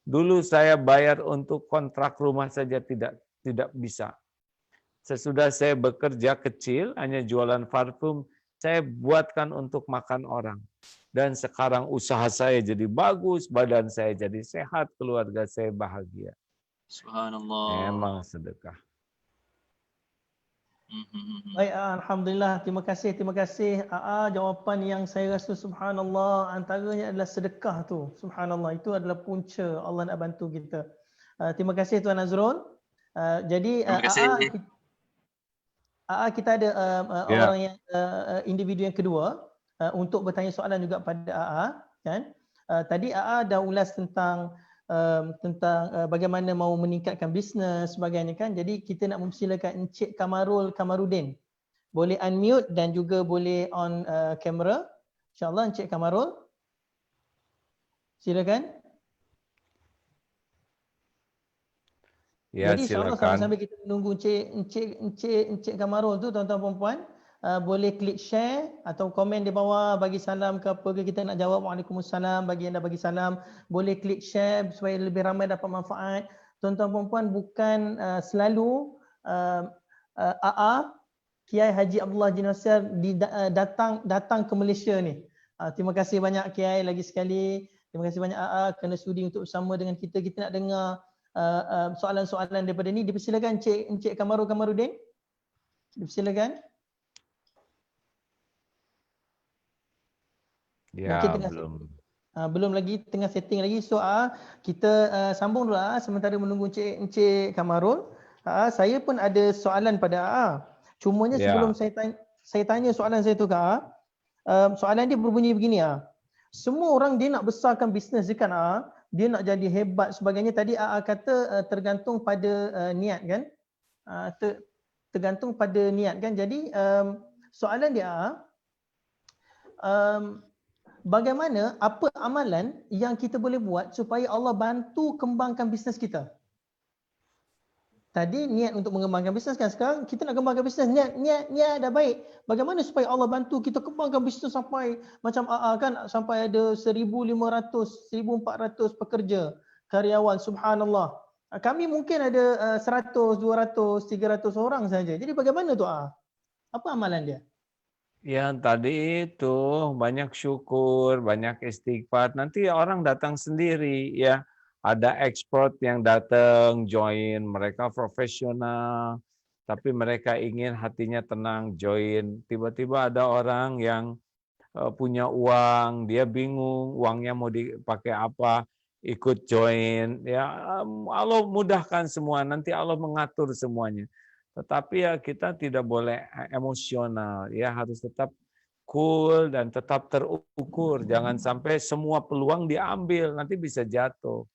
Dulu saya bayar untuk kontrak rumah saja tidak bisa. Sesudah saya bekerja kecil hanya jualan parfum, saya buatkan untuk makan orang. Dan sekarang usaha saya jadi bagus, badan saya jadi sehat, keluarga saya bahagia. Subhanallah. Memang sedekah. Baik, alhamdulillah. Terima kasih jawapan yang saya rasa subhanallah antaranya adalah sedekah tu. Subhanallah, itu adalah punca Allah nak bantu kita. Terima kasih Tuan Azrul. Jadi Terima kasih. kita ada Ya. orang yang individu yang kedua untuk bertanya soalan juga pada kan. Tadi dah ulas tentang bagaimana mau meningkatkan bisnes sebagainya kan. Jadi kita nak mempersilakan Encik Kamarudin. Boleh unmute dan juga boleh on kamera. InsyaAllah Encik Kamarul. Silakan. Ya, Jadi insyaAllah silakan. sambil kita menunggu Encik Kamarul tu, tuan-tuan perempuan, boleh klik share atau komen di bawah, bagi salam ke apa ke kita nak jawab. Waalaikumsalam, bagi anda bagi salam. Boleh klik share supaya lebih ramai dapat manfaat. Tuan-tuan perempuan, bukan selalu Kiai Haji Abdullah Jinasir datang ke Malaysia ni. Terima kasih banyak Kiai lagi sekali. Terima kasih banyak kerana sudi untuk bersama dengan kita. Kita nak dengar soalan-soalan daripada ni. Dipersilakan Encik Kamarudin. Dipersilakan. Ya, belum lagi, tengah setting lagi. So kita sambung dulu sementara menunggu Encik Kamarul. Saya pun ada soalan pada Cumanya sebelum saya tanya soalan saya tu ke soalan dia berbunyi begini Semua orang dia nak besarkan bisnes dia kan dia nak jadi hebat sebagainya. Tadi kata tergantung pada niat kan. Tergantung pada niat kan. Jadi soalan dia bagaimana, apa amalan yang kita boleh buat supaya Allah bantu kembangkan bisnes kita? Tadi niat untuk mengembangkan bisnes kan, sekarang kita nak kembangkan bisnes, niat dah baik. Bagaimana supaya Allah bantu kita kembangkan bisnes sampai macam kan, sampai ada 1,500, 1,400 pekerja, karyawan, subhanallah. Kami mungkin ada 100, 200, 300 orang saja. Jadi bagaimana tu Apa amalan dia? Ya, tadi itu banyak syukur, banyak istighfar. Nanti orang datang sendiri ya. Ada ekspor yang datang join, mereka profesional, tapi mereka ingin hatinya tenang join. Tiba-tiba ada orang yang punya uang, dia bingung uangnya mau dipakai apa, ikut join. Ya, Allah mudahkan semua, nanti Allah mengatur semuanya. Tetapi ya kita tidak boleh emosional, ya harus tetap cool dan tetap terukur. Jangan sampai semua peluang diambil, nanti bisa jatuh.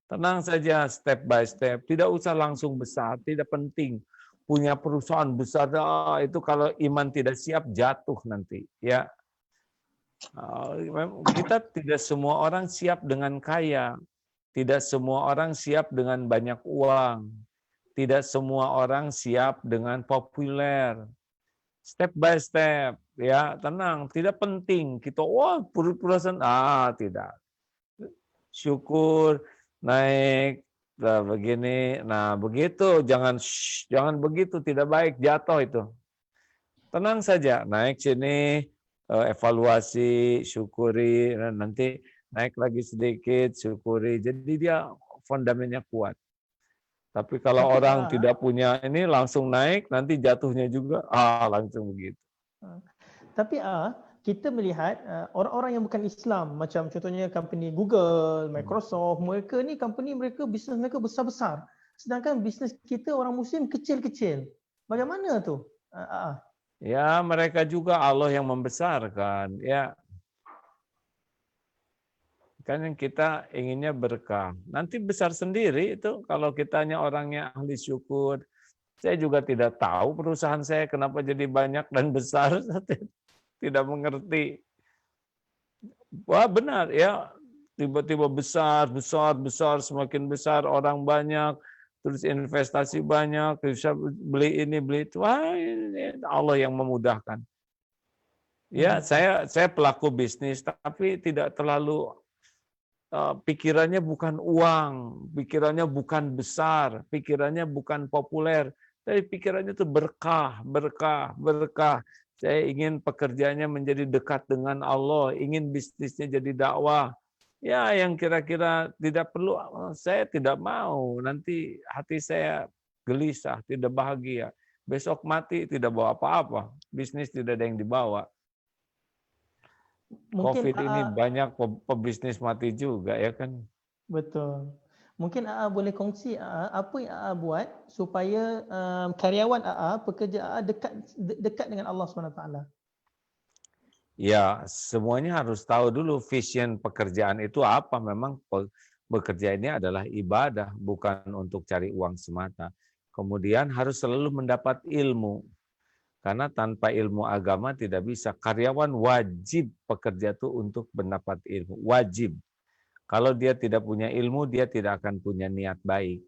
Tenang saja, step by step. Tidak usah langsung besar, tidak penting. Punya perusahaan besar, itu kalau iman tidak siap jatuh nanti. Ya, kita tidak semua orang siap dengan kaya. Tidak semua orang siap dengan banyak uang. Tidak semua orang siap dengan populer. Step by step, ya tenang. Tidak penting kita perusahaan tidak. Syukur. Naik, begini, begitu, jangan begitu, tidak baik, jatuh itu. Tenang saja, naik sini, evaluasi, syukuri, nanti naik lagi sedikit, syukuri. Jadi dia fundamennya kuat. Tapi kalau orang tidak punya ini langsung naik, nanti jatuhnya juga, langsung begitu. Tapi kita melihat orang-orang yang bukan Islam, macam contohnya company Google, Microsoft, mereka ni company mereka, bisnes mereka besar-besar. Sedangkan bisnes kita orang Muslim kecil-kecil. Bagaimana tu? Ya, mereka juga Allah yang membesarkan. Ya, kan yang kita inginnya berkah. Nanti besar sendiri itu kalau kitanya orangnya ahli syukur. Saya juga tidak tahu perusahaan saya kenapa jadi banyak dan besar. Tidak mengerti. Wah benar ya, tiba-tiba besar, semakin besar, orang banyak, terus investasi banyak, bisa beli ini, beli itu. Wah, ini Allah yang memudahkan. Ya, saya pelaku bisnis, tapi tidak terlalu pikirannya bukan uang, pikirannya bukan besar, pikirannya bukan populer, tapi pikirannya itu berkah. Saya ingin pekerjaannya menjadi dekat dengan Allah, ingin bisnisnya jadi dakwah. Ya, yang kira-kira tidak perlu, saya tidak mau. Nanti hati saya gelisah, tidak bahagia. besok mati tidak bawa apa-apa, bisnis tidak ada yang dibawa. Mungkin COVID ini banyak pebisnis mati juga ya kan. betul. Mungkin AA boleh kongsi apa yang AA buat supaya karyawan AA, pekerja AA dekat dengan Allah SWT. Ya, semuanya harus tahu dulu vision pekerjaan itu apa. Memang bekerja ini adalah ibadah, bukan untuk cari uang semata. Kemudian harus selalu mendapat ilmu. Karena tanpa ilmu agama tidak bisa. Karyawan wajib pekerja itu untuk mendapat ilmu. Wajib. Kalau dia tidak punya ilmu, dia tidak akan punya niat baik.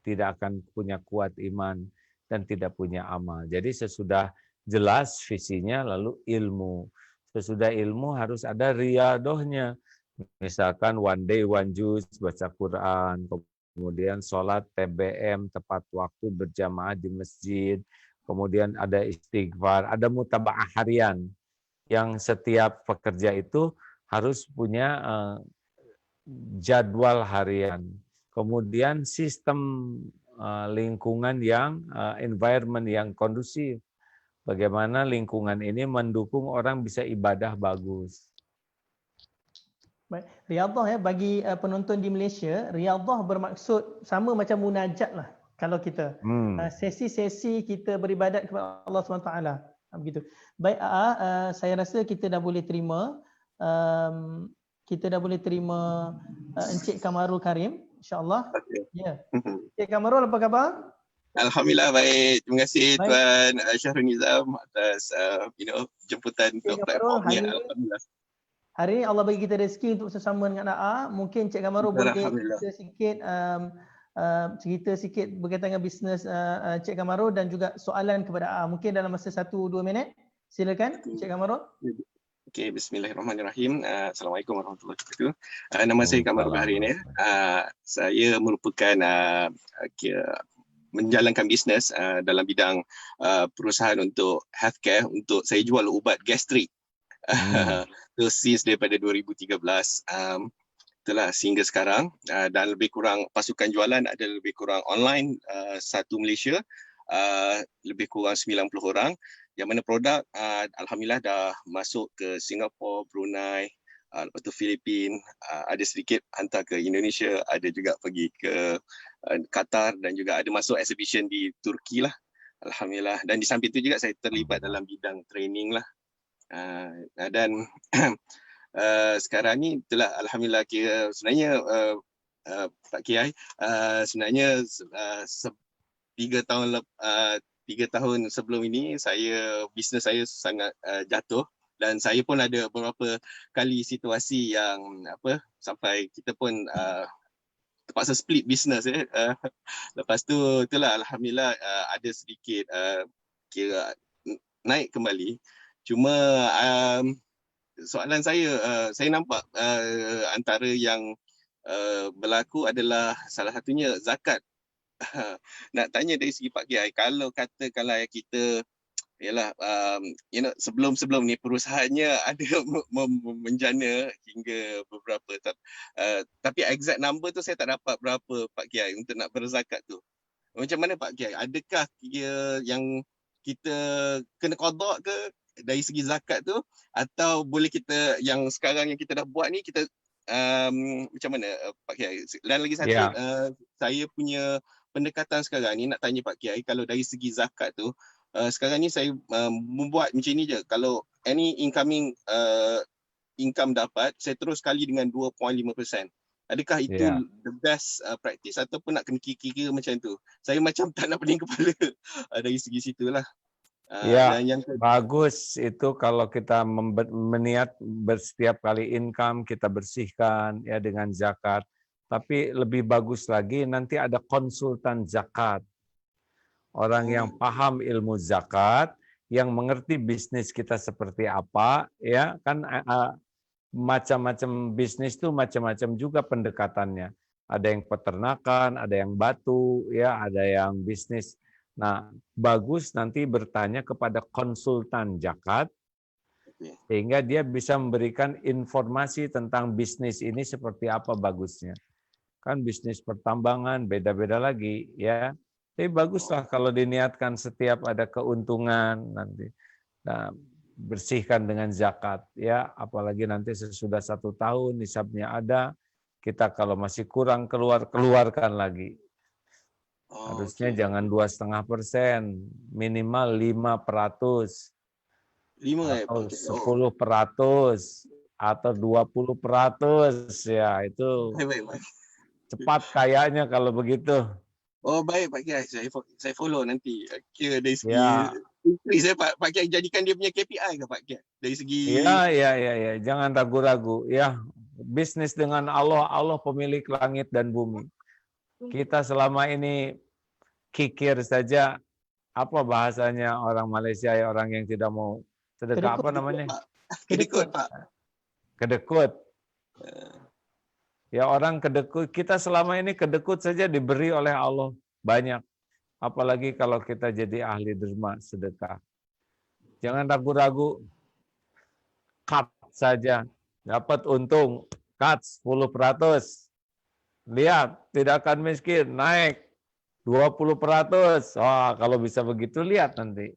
Tidak akan punya kuat iman. Dan tidak punya amal. Jadi sesudah jelas visinya, lalu ilmu. Sesudah ilmu harus ada riadohnya. Misalkan one day, one juz, baca Quran. Kemudian sholat TBM, tepat waktu berjamaah di masjid. Kemudian ada istighfar, ada mutaba'ah harian. Yang setiap pekerja itu harus punya jadwal harian. Kemudian sistem lingkungan yang, environment yang kondusif. Bagaimana lingkungan ini mendukung orang bisa ibadah bagus. Baik. Riyadhah ya, bagi penonton di Malaysia, riyadhah bermaksud sama macam munajat lah kalau kita. Sesi-sesi kita beribadat kepada Allah SWT. Begitu. Baik AA, saya rasa kita dah boleh terima Encik Kamarul Karim, insya-Allah. Okay. Ya. Encik Kamarul, apa khabar? Alhamdulillah baik. Terima kasih Baik. Tuan Syahrul Nizam atas jemputan untuk Encik platform Kamarul, ni. Alhamdulillah. Hari ini Allah bagi kita rezeki untuk bersama dengan AA. Mungkin Encik Kamarul boleh cerita sikit berkaitan dengan bisnes Encik Kamarul dan juga soalan kepada AA. Mungkin dalam masa 1-2 minit. Silakan Encik Kamarul. Okey, bismillahirrahmanirrahim. Assalamualaikum warahmatullahi wabarakatuh. Nama saya Kamarul Bahari ni. Saya merupakan menjalankan bisnes dalam bidang perusahaan untuk healthcare, untuk saya jual ubat gastrik. So, since daripada 2013 itulah sehingga sekarang, dan lebih kurang pasukan jualan ada lebih kurang online satu Malaysia, lebih kurang 90 orang, yang mana produk alhamdulillah dah masuk ke Singapura, Brunei, lepas tu Filipina, ada sedikit hantar ke Indonesia, ada juga pergi ke Qatar dan juga ada masuk exhibition di Turki lah, alhamdulillah. Dan di samping itu juga saya terlibat dalam bidang training lah. Dan sekarang ni itulah alhamdulillah kira sebenarnya Pak Kiai, sebenarnya 3 tahun sebelum ini bisnes saya sangat jatuh, dan saya pun ada beberapa kali situasi yang sampai kita pun terpaksa split bisnes ya. Lepas tu itulah alhamdulillah ada sedikit kira naik kembali. Cuma soalan saya nampak antara yang berlaku adalah salah satunya zakat. Nak tanya dari segi Pak Kiai, kalau katakanlah kita sebelum ni perusahaannya ada menjana hingga beberapa tapi exact number tu saya tak dapat berapa Pak Kiai untuk nak berzakat tu. Macam mana Pak Kiai? Adakah yang kita kena qada ke dari segi zakat tu, atau boleh kita yang sekarang yang kita dah buat ni kita macam mana Pak Kiai? Dan lagi satu, saya punya pendekatan sekarang ni nak tanya Pak Kiai, kalau dari segi zakat tu sekarang ni saya membuat macam ni je, kalau any incoming income dapat saya terus kali dengan 2.5%. Adakah itu the best practice ataupun nak kena kira-kira macam tu? Saya macam tak nak pening kepala dari segi situlah. Bagus itu kalau kita meniat setiap kali income kita bersihkan ya dengan zakat. Tapi lebih bagus lagi nanti ada konsultan zakat. Orang yang paham ilmu zakat, yang mengerti bisnis kita seperti apa, ya kan macam-macam bisnis itu macam-macam juga pendekatannya. Ada yang peternakan, ada yang batu, ya, ada yang bisnis. Nah, bagus nanti bertanya kepada konsultan zakat sehingga dia bisa memberikan informasi tentang bisnis ini seperti apa bagusnya. Kan bisnis pertambangan beda-beda lagi, ya. Tapi baguslah kalau diniatkan setiap ada keuntungan nanti. Nah, bersihkan dengan zakat ya, apalagi nanti sesudah 1 tahun nisabnya ada, kita kalau masih kurang keluarkan lagi. Harusnya jangan 2,5%, minimal 5%, 5 atau 10%, atau 20%, ya itu Baik. cepat kayanya kalau begitu. Oh baik Pak Kiai, saya follow nanti. Kira dari segi Ya. saya Pak Kiai jadikan dia punya KPI ke Pak Kiai dari segi Ya, jangan ragu-ragu ya. Bisnis dengan Allah, Allah pemilik langit dan bumi. Kita selama ini kikir saja, apa bahasanya orang Malaysia ya, orang yang tidak mau sedekah, apa namanya? kedekut Pak. Kedekut. Ya orang kedekut, kita selama ini kedekut saja diberi oleh Allah banyak. Apalagi kalau kita jadi ahli derma sedekah. Jangan ragu-ragu, cut saja. Dapat untung, cut 10%. Lihat, tidak akan miskin, naik 20%. Wah, kalau bisa begitu lihat nanti.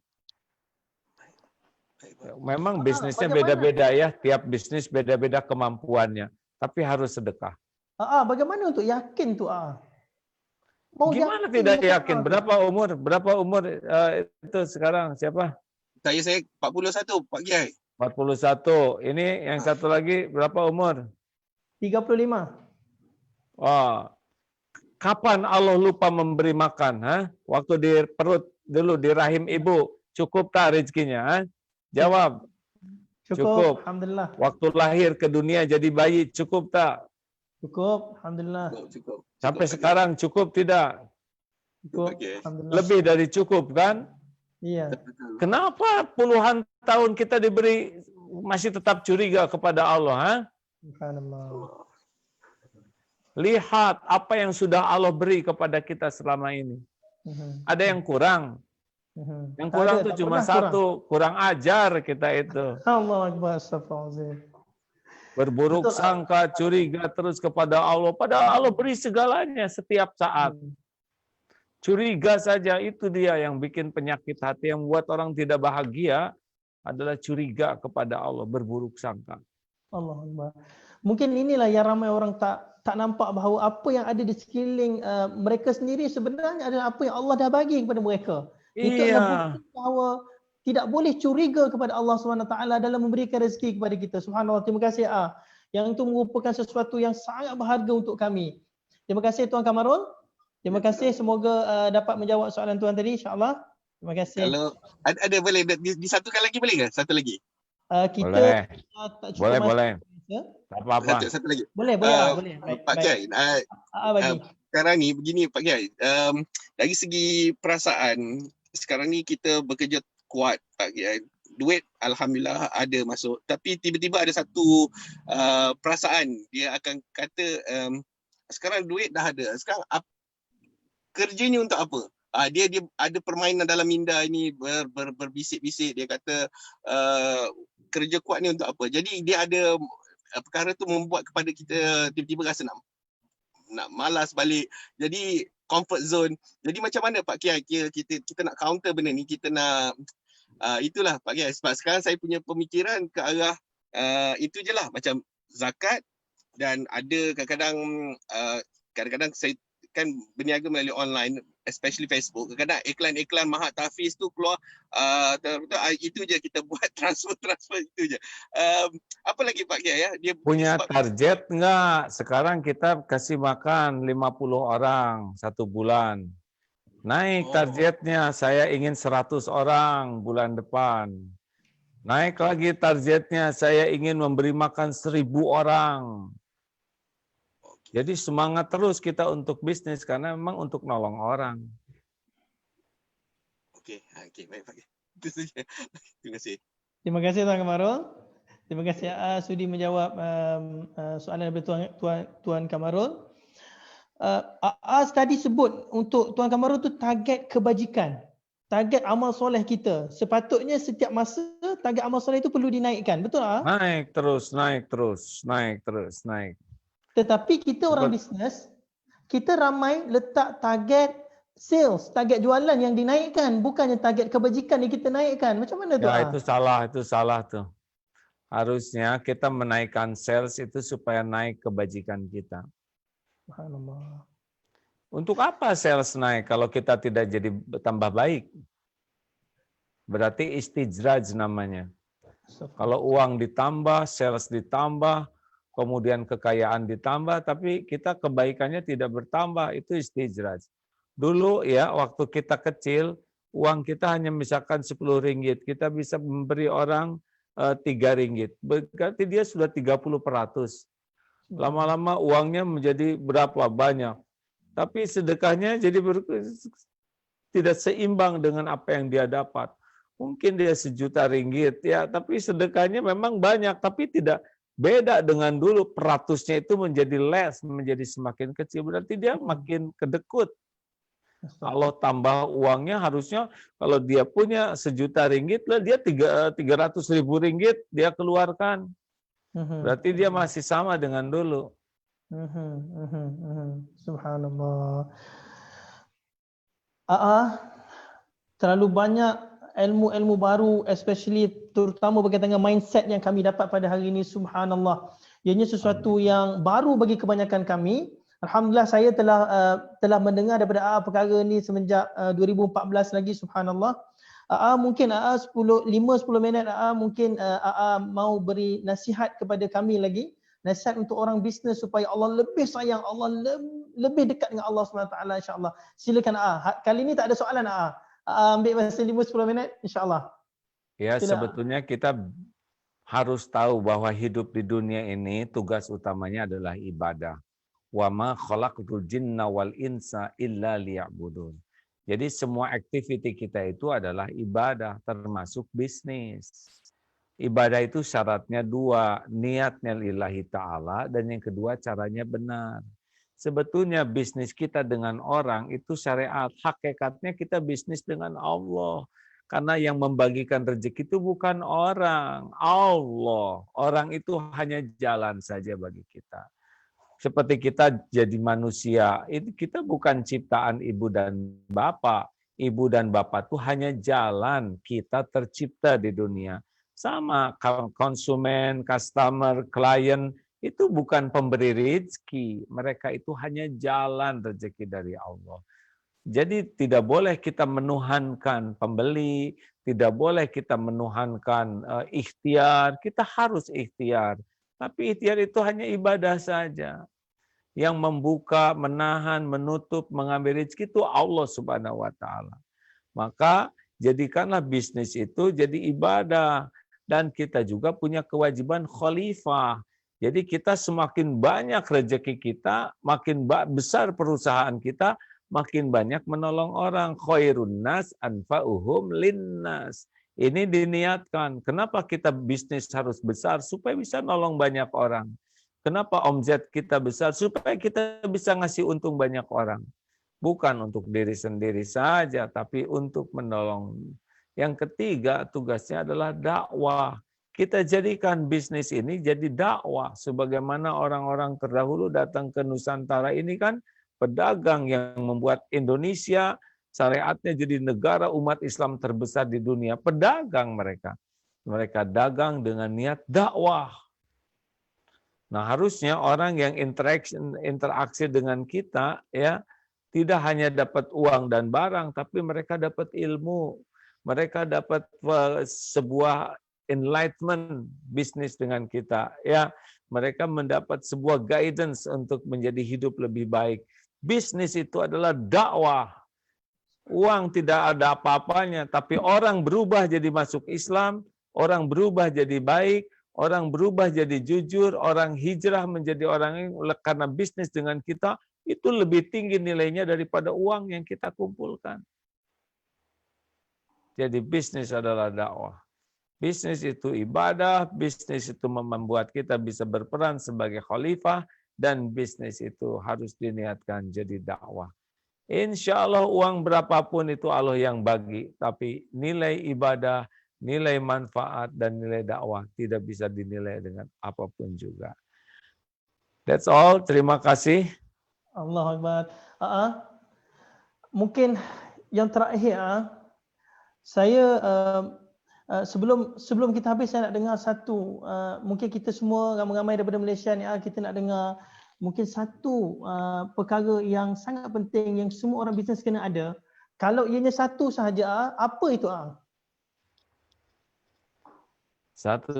Memang bisnisnya beda-beda ya, tiap bisnis beda-beda kemampuannya. Tapi harus sedekah. Bagaimana untuk yakin tu? Gimana tidak yakin? Berapa umur itu sekarang? Siapa? Saya 41 Pak Kiai. 41. Ini yang satu lagi berapa umur? 35. Wah. Kapan Allah lupa memberi makan? Ha? Waktu di perut dulu, di rahim ibu, cukup tak rezekinya? Ha? Jawab. Cukup. Alhamdulillah. Waktu lahir ke dunia jadi bayi, cukup tak? Cukup. Alhamdulillah. Cukup. Sampai sekarang cukup tidak? Cukup. Okay. Alhamdulillah. Lebih dari cukup kan? Iya. Kenapa puluhan tahun kita diberi masih tetap curiga kepada Allah? Ha? Subhanallah. Lihat apa yang sudah Allah beri kepada kita selama ini. Ada yang kurang. Yang kurang itu cuma satu, kurang ajar kita itu. Allah Akbar, astagfirullahaladzim. Berburuk sangka, curiga terus kepada Allah. Padahal Allah beri segalanya setiap saat. Curiga saja itu dia yang bikin penyakit hati, yang membuat orang tidak bahagia adalah curiga kepada Allah, berburuk sangka. Allah Akbar. Mungkin inilah yang ramai orang tak nampak bahawa apa yang ada di sekeliling mereka sendiri sebenarnya adalah apa yang Allah dah bagi kepada mereka. Itu adalah bukti bahawa tidak boleh curiga kepada Allah SWT dalam memberikan rezeki kepada kita. Subhanallah, terima kasih Yang itu merupakan sesuatu yang sangat berharga untuk kami. Terima kasih Tuan Kamarul. Terima kasih, semoga dapat menjawab soalan Tuan tadi, insya-Allah. Terima kasih. Kalau ada boleh disatukan lagi boleh ke? Satu lagi. Kita boleh. Tak apa-apa. Satu lagi. Boleh. Pak Kiai, sekarang ni begini Pak Kiai. Dari segi perasaan, sekarang ni kita bekerja kuat Pak Kiai. Duit alhamdulillah ada masuk, tapi tiba-tiba ada satu perasaan dia akan kata sekarang duit dah ada. Sekarang kerja ni untuk apa? Dia ada permainan dalam minda ini, berbisik-bisik. Dia kata kerja kuat ni untuk apa? Jadi dia ada perkara tu membuat kepada kita tiba-tiba rasa nak malas balik. Jadi comfort zone. Jadi macam mana Pak Kiai kita nak counter benda ni? Kita nak itulah Pak Kiai. Sebab sekarang saya punya pemikiran ke arah itu je lah, macam zakat, dan ada kadang-kadang saya kan berniaga melalui online, especially Facebook. Kadang-kadang iklan-iklan Mahat Tahfiz tu keluar, itu je kita buat, transfer itu je. Apa lagi Pak Kiai ya? Dia punya target enggak? Sekarang kita kasih makan 50 orang 1 bulan. Naik targetnya, saya ingin 100 orang bulan depan. Naik lagi targetnya, saya ingin memberi makan 1000 orang. Jadi semangat terus kita untuk bisnis karena memang untuk nolong orang. Oke, baik Pak. Itu saja. Terima kasih. Terima kasih Tuan Kamarul. Terima kasih sudi menjawab soalan daripada Tuan Kamarul. Tadi sebut untuk Tuan Kamarul tu target kebajikan, target amal soleh kita. Sepatutnya setiap masa target amal soleh itu perlu dinaikkan, betul tak? Naik terus. Tetapi kita orang bisnes, kita ramai letak target sales, target jualan yang dinaikkan, bukannya target kebajikan yang kita naikkan. Macam mana tu? Ya, itu salah tuh. Harusnya kita menaikkan sales itu supaya naik kebajikan kita. Subhanallah. Untuk apa sales naik kalau kita tidak jadi tambah baik? Berarti istijraj namanya. Kalau uang ditambah, sales ditambah, kemudian kekayaan ditambah, tapi kita kebaikannya tidak bertambah, itu istijraj. Dulu ya, waktu kita kecil, uang kita hanya misalkan 10 ringgit, kita bisa memberi orang 3 ringgit. Berarti dia sudah 30%. Lama-lama uangnya menjadi berapa banyak. Tapi sedekahnya jadi tidak seimbang dengan apa yang dia dapat. Mungkin dia 1 juta ringgit, ya, tapi sedekahnya memang banyak, tapi tidak beda dengan dulu. Peratusnya itu menjadi less, menjadi semakin kecil. Berarti dia makin kedekut. Kalau tambah uangnya harusnya kalau dia punya 1 juta ringgit, lah dia 300.000 ringgit dia keluarkan. Berarti dia masih sama dengan dulu. Subhanallah. Terlalu banyak ilmu-ilmu baru, especially terutama berkaitan dengan mindset yang kami dapat pada hari ini. Subhanallah. Ianya sesuatu yang baru bagi kebanyakan kami. Alhamdulillah saya telah mendengar daripada perkara ni semenjak 2014 lagi. Subhanallah. Mungkin 5-10 minit mungkin mau beri nasihat kepada kami lagi. Nasihat untuk orang bisnes supaya Allah lebih sayang, Allah lebih dekat dengan Allah SWT, insyaAllah. Silakan kali ni tak ada soalan ambil masa 5-10 minit insyaAllah. Ya, sebetulnya kita harus tahu bahwa hidup di dunia ini tugas utamanya adalah ibadah. Wa ma khalaqtul jinna wal insa illa liya'budun. Jadi semua aktiviti kita itu adalah ibadah, termasuk bisnis. Ibadah itu syaratnya 2, niatnya lillahi ta'ala, dan yang kedua caranya benar. Sebetulnya bisnis kita dengan orang itu syariat, hakikatnya kita bisnis dengan Allah. Karena yang membagikan rezeki itu bukan orang, Allah. Orang itu hanya jalan saja bagi kita. Seperti kita jadi manusia, itu kita bukan ciptaan ibu dan bapak. Ibu dan bapak itu hanya jalan kita tercipta di dunia. Sama konsumen, customer, klien, itu bukan pemberi rezeki. Mereka itu hanya jalan rezeki dari Allah. Jadi tidak boleh kita menuhankan pembeli, tidak boleh kita menuhankan ikhtiar, kita harus ikhtiar. Tapi ikhtiar itu hanya ibadah saja. Yang membuka, menahan, menutup, mengambil rezeki itu Allah Subhanahu wa taala. Maka jadikanlah bisnis itu jadi ibadah, dan kita juga punya kewajiban khalifah. Jadi kita semakin banyak rezeki kita, makin besar perusahaan kita, makin banyak menolong orang. Khairun nas anfa'uhum linnas. Ini diniatkan. Kenapa kita bisnis harus besar? Supaya bisa nolong banyak orang. Kenapa omzet kita besar? Supaya kita bisa ngasih untung banyak orang. Bukan untuk diri sendiri saja, tapi untuk menolong. Yang ketiga, tugasnya adalah dakwah. Kita jadikan bisnis ini jadi dakwah. Sebagaimana orang-orang terdahulu datang ke Nusantara ini kan pedagang yang membuat Indonesia syariatnya jadi negara umat Islam terbesar di dunia. Pedagang mereka. Mereka dagang dengan niat dakwah. Nah, harusnya orang yang interaksi dengan kita ya tidak hanya dapat uang dan barang, tapi mereka dapat ilmu. Mereka dapat sebuah enlightenment bisnis dengan kita. Ya, mereka mendapat sebuah guidance untuk menjadi hidup lebih baik. Bisnis itu adalah dakwah. Uang tidak ada apa-apanya, tapi orang berubah jadi masuk Islam, orang berubah jadi baik, orang berubah jadi jujur, orang hijrah menjadi orang yang karena bisnis dengan kita, itu lebih tinggi nilainya daripada uang yang kita kumpulkan. Jadi bisnis adalah dakwah. Bisnis itu ibadah, bisnis itu membuat kita bisa berperan sebagai khalifah, dan bisnis itu harus diniatkan jadi dakwah. Insya Allah uang berapapun itu Allah yang bagi, tapi nilai ibadah, nilai manfaat, dan nilai dakwah tidak bisa dinilai dengan apapun juga. That's all. Terima kasih. Allahu Akbar. mungkin yang terakhir saya sebelum kita habis, saya nak dengar satu, mungkin kita semua ramai-ramai daripada Malaysia ni, kita nak dengar mungkin satu perkara yang sangat penting yang semua orang bisnes kena ada. Kalau ianya satu sahaja, apa itu? Satu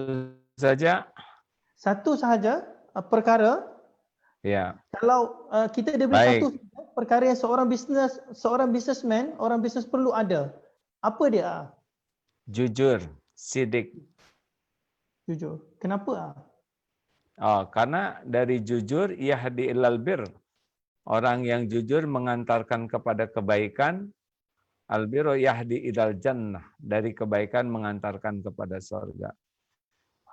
saja. Satu sahaja perkara. Ya. Kalau kita ada beri satu perkara yang seorang businessman, orang bisnes perlu ada. Apa dia? Jujur, sidik. Jujur. Kenapa? Karena dari jujur yahdi ilal bir. Orang yang jujur mengantarkan kepada kebaikan. Al-birru yahdi ilal jannah. Dari kebaikan mengantarkan kepada surga.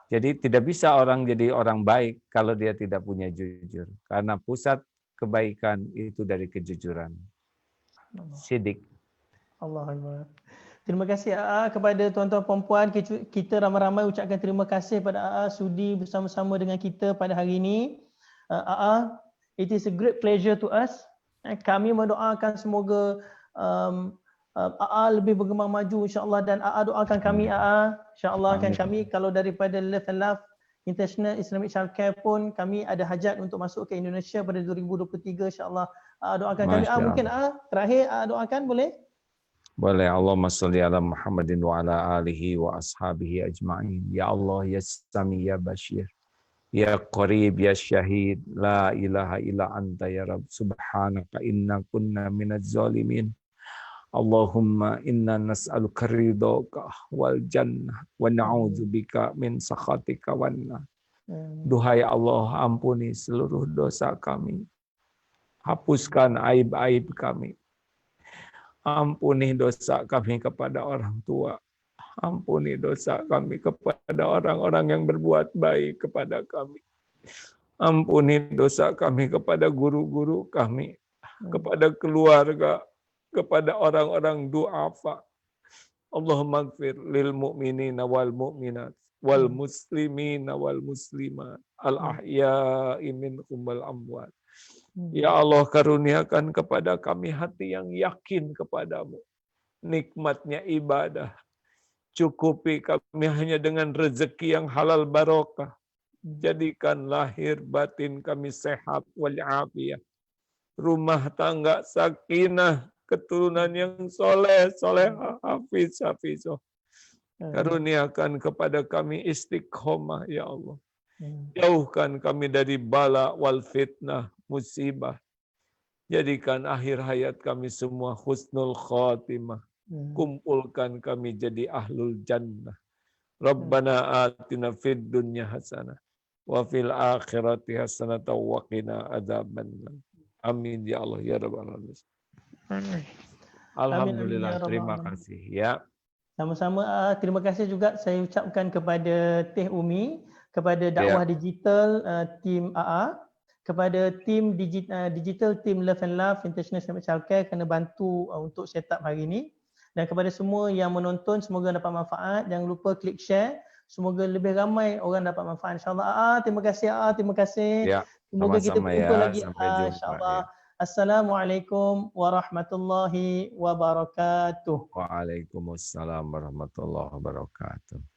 Jadi tidak bisa orang jadi orang baik kalau dia tidak punya jujur. Karena pusat kebaikan itu dari kejujuran. Sidik. Allahuakbar. Terima kasih kepada tuan-tuan perempuan. Kita ramai-ramai ucapkan terima kasih pada sudi bersama-sama dengan kita pada hari ini. It is a great pleasure to us. Kami mendoakan semoga lebih berkembang maju insya-Allah, dan doakan kami insya-Allah kan kami kalau daripada Love and Love International Islamic Childcare pun kami ada hajat untuk masuk ke Indonesia pada 2023 insya-Allah. Doakan kami. Mungkin terakhir doakan boleh? Boleh. Allahumma salli ala Muhammadin wa ala alihi wa ashabihi ajma'in. Ya Allah, ya Sami, ya Bashir, ya Qarib, ya Syahid, la ilaha illa anta ya Rabb, subhanaka inna kunna minaz zalimin. Allahumma inna nas'aluka ridhaka wal jannah wa na'udzubika min sakhatika wan nar. Duhai Allah, ampuni seluruh dosa kami. Hapuskan aib-aib kami. Ampuni dosa kami kepada orang tua. Ampuni dosa kami kepada orang-orang yang berbuat baik kepada kami. Ampuni dosa kami kepada guru-guru kami, kepada keluarga, kepada orang-orang du'afa. Allahumma ighfir lil mu'minina wal mu'minat wal muslimina wal muslimat al ahya'i minhum wal amwat. Ya Allah, karuniakan kepada kami hati yang yakin kepadamu. Nikmatnya ibadah. Cukupi kami hanya dengan rezeki yang halal barokah. Jadikan lahir batin kami sehat wal-afiyah. Rumah tangga sakinah, keturunan yang soleh, solehah, hafiz, hafizah. Karuniakan kepada kami istiqomah, ya Allah. Jauhkan kami dari bala wal fitnah, musibah. Jadikan akhir hayat kami semua husnul khatimah. Kumpulkan kami jadi ahlul jannah. Rabbana atina fid dunya hasanah wa fil akhirati hasanah wa qina adzabannar. Amin ya Allah ya rabbal alamin. Alhamdulillah, terima kasih ya. Sama-sama, terima kasih juga saya ucapkan kepada Teh Umi, kepada dakwah digital tim kepada tim digital tim Love and Love International Islamic Childcare kerana bantu untuk set up hari ini, dan kepada semua yang menonton semoga dapat manfaat. Jangan lupa klik share, semoga lebih ramai orang dapat manfaat insya-Allah. Terima kasih terima kasih. Ya, semoga kita berjumpa lagi insya-Allah. Assalamualaikum warahmatullahi wabarakatuh. Waalaikumsalam warahmatullahi wabarakatuh.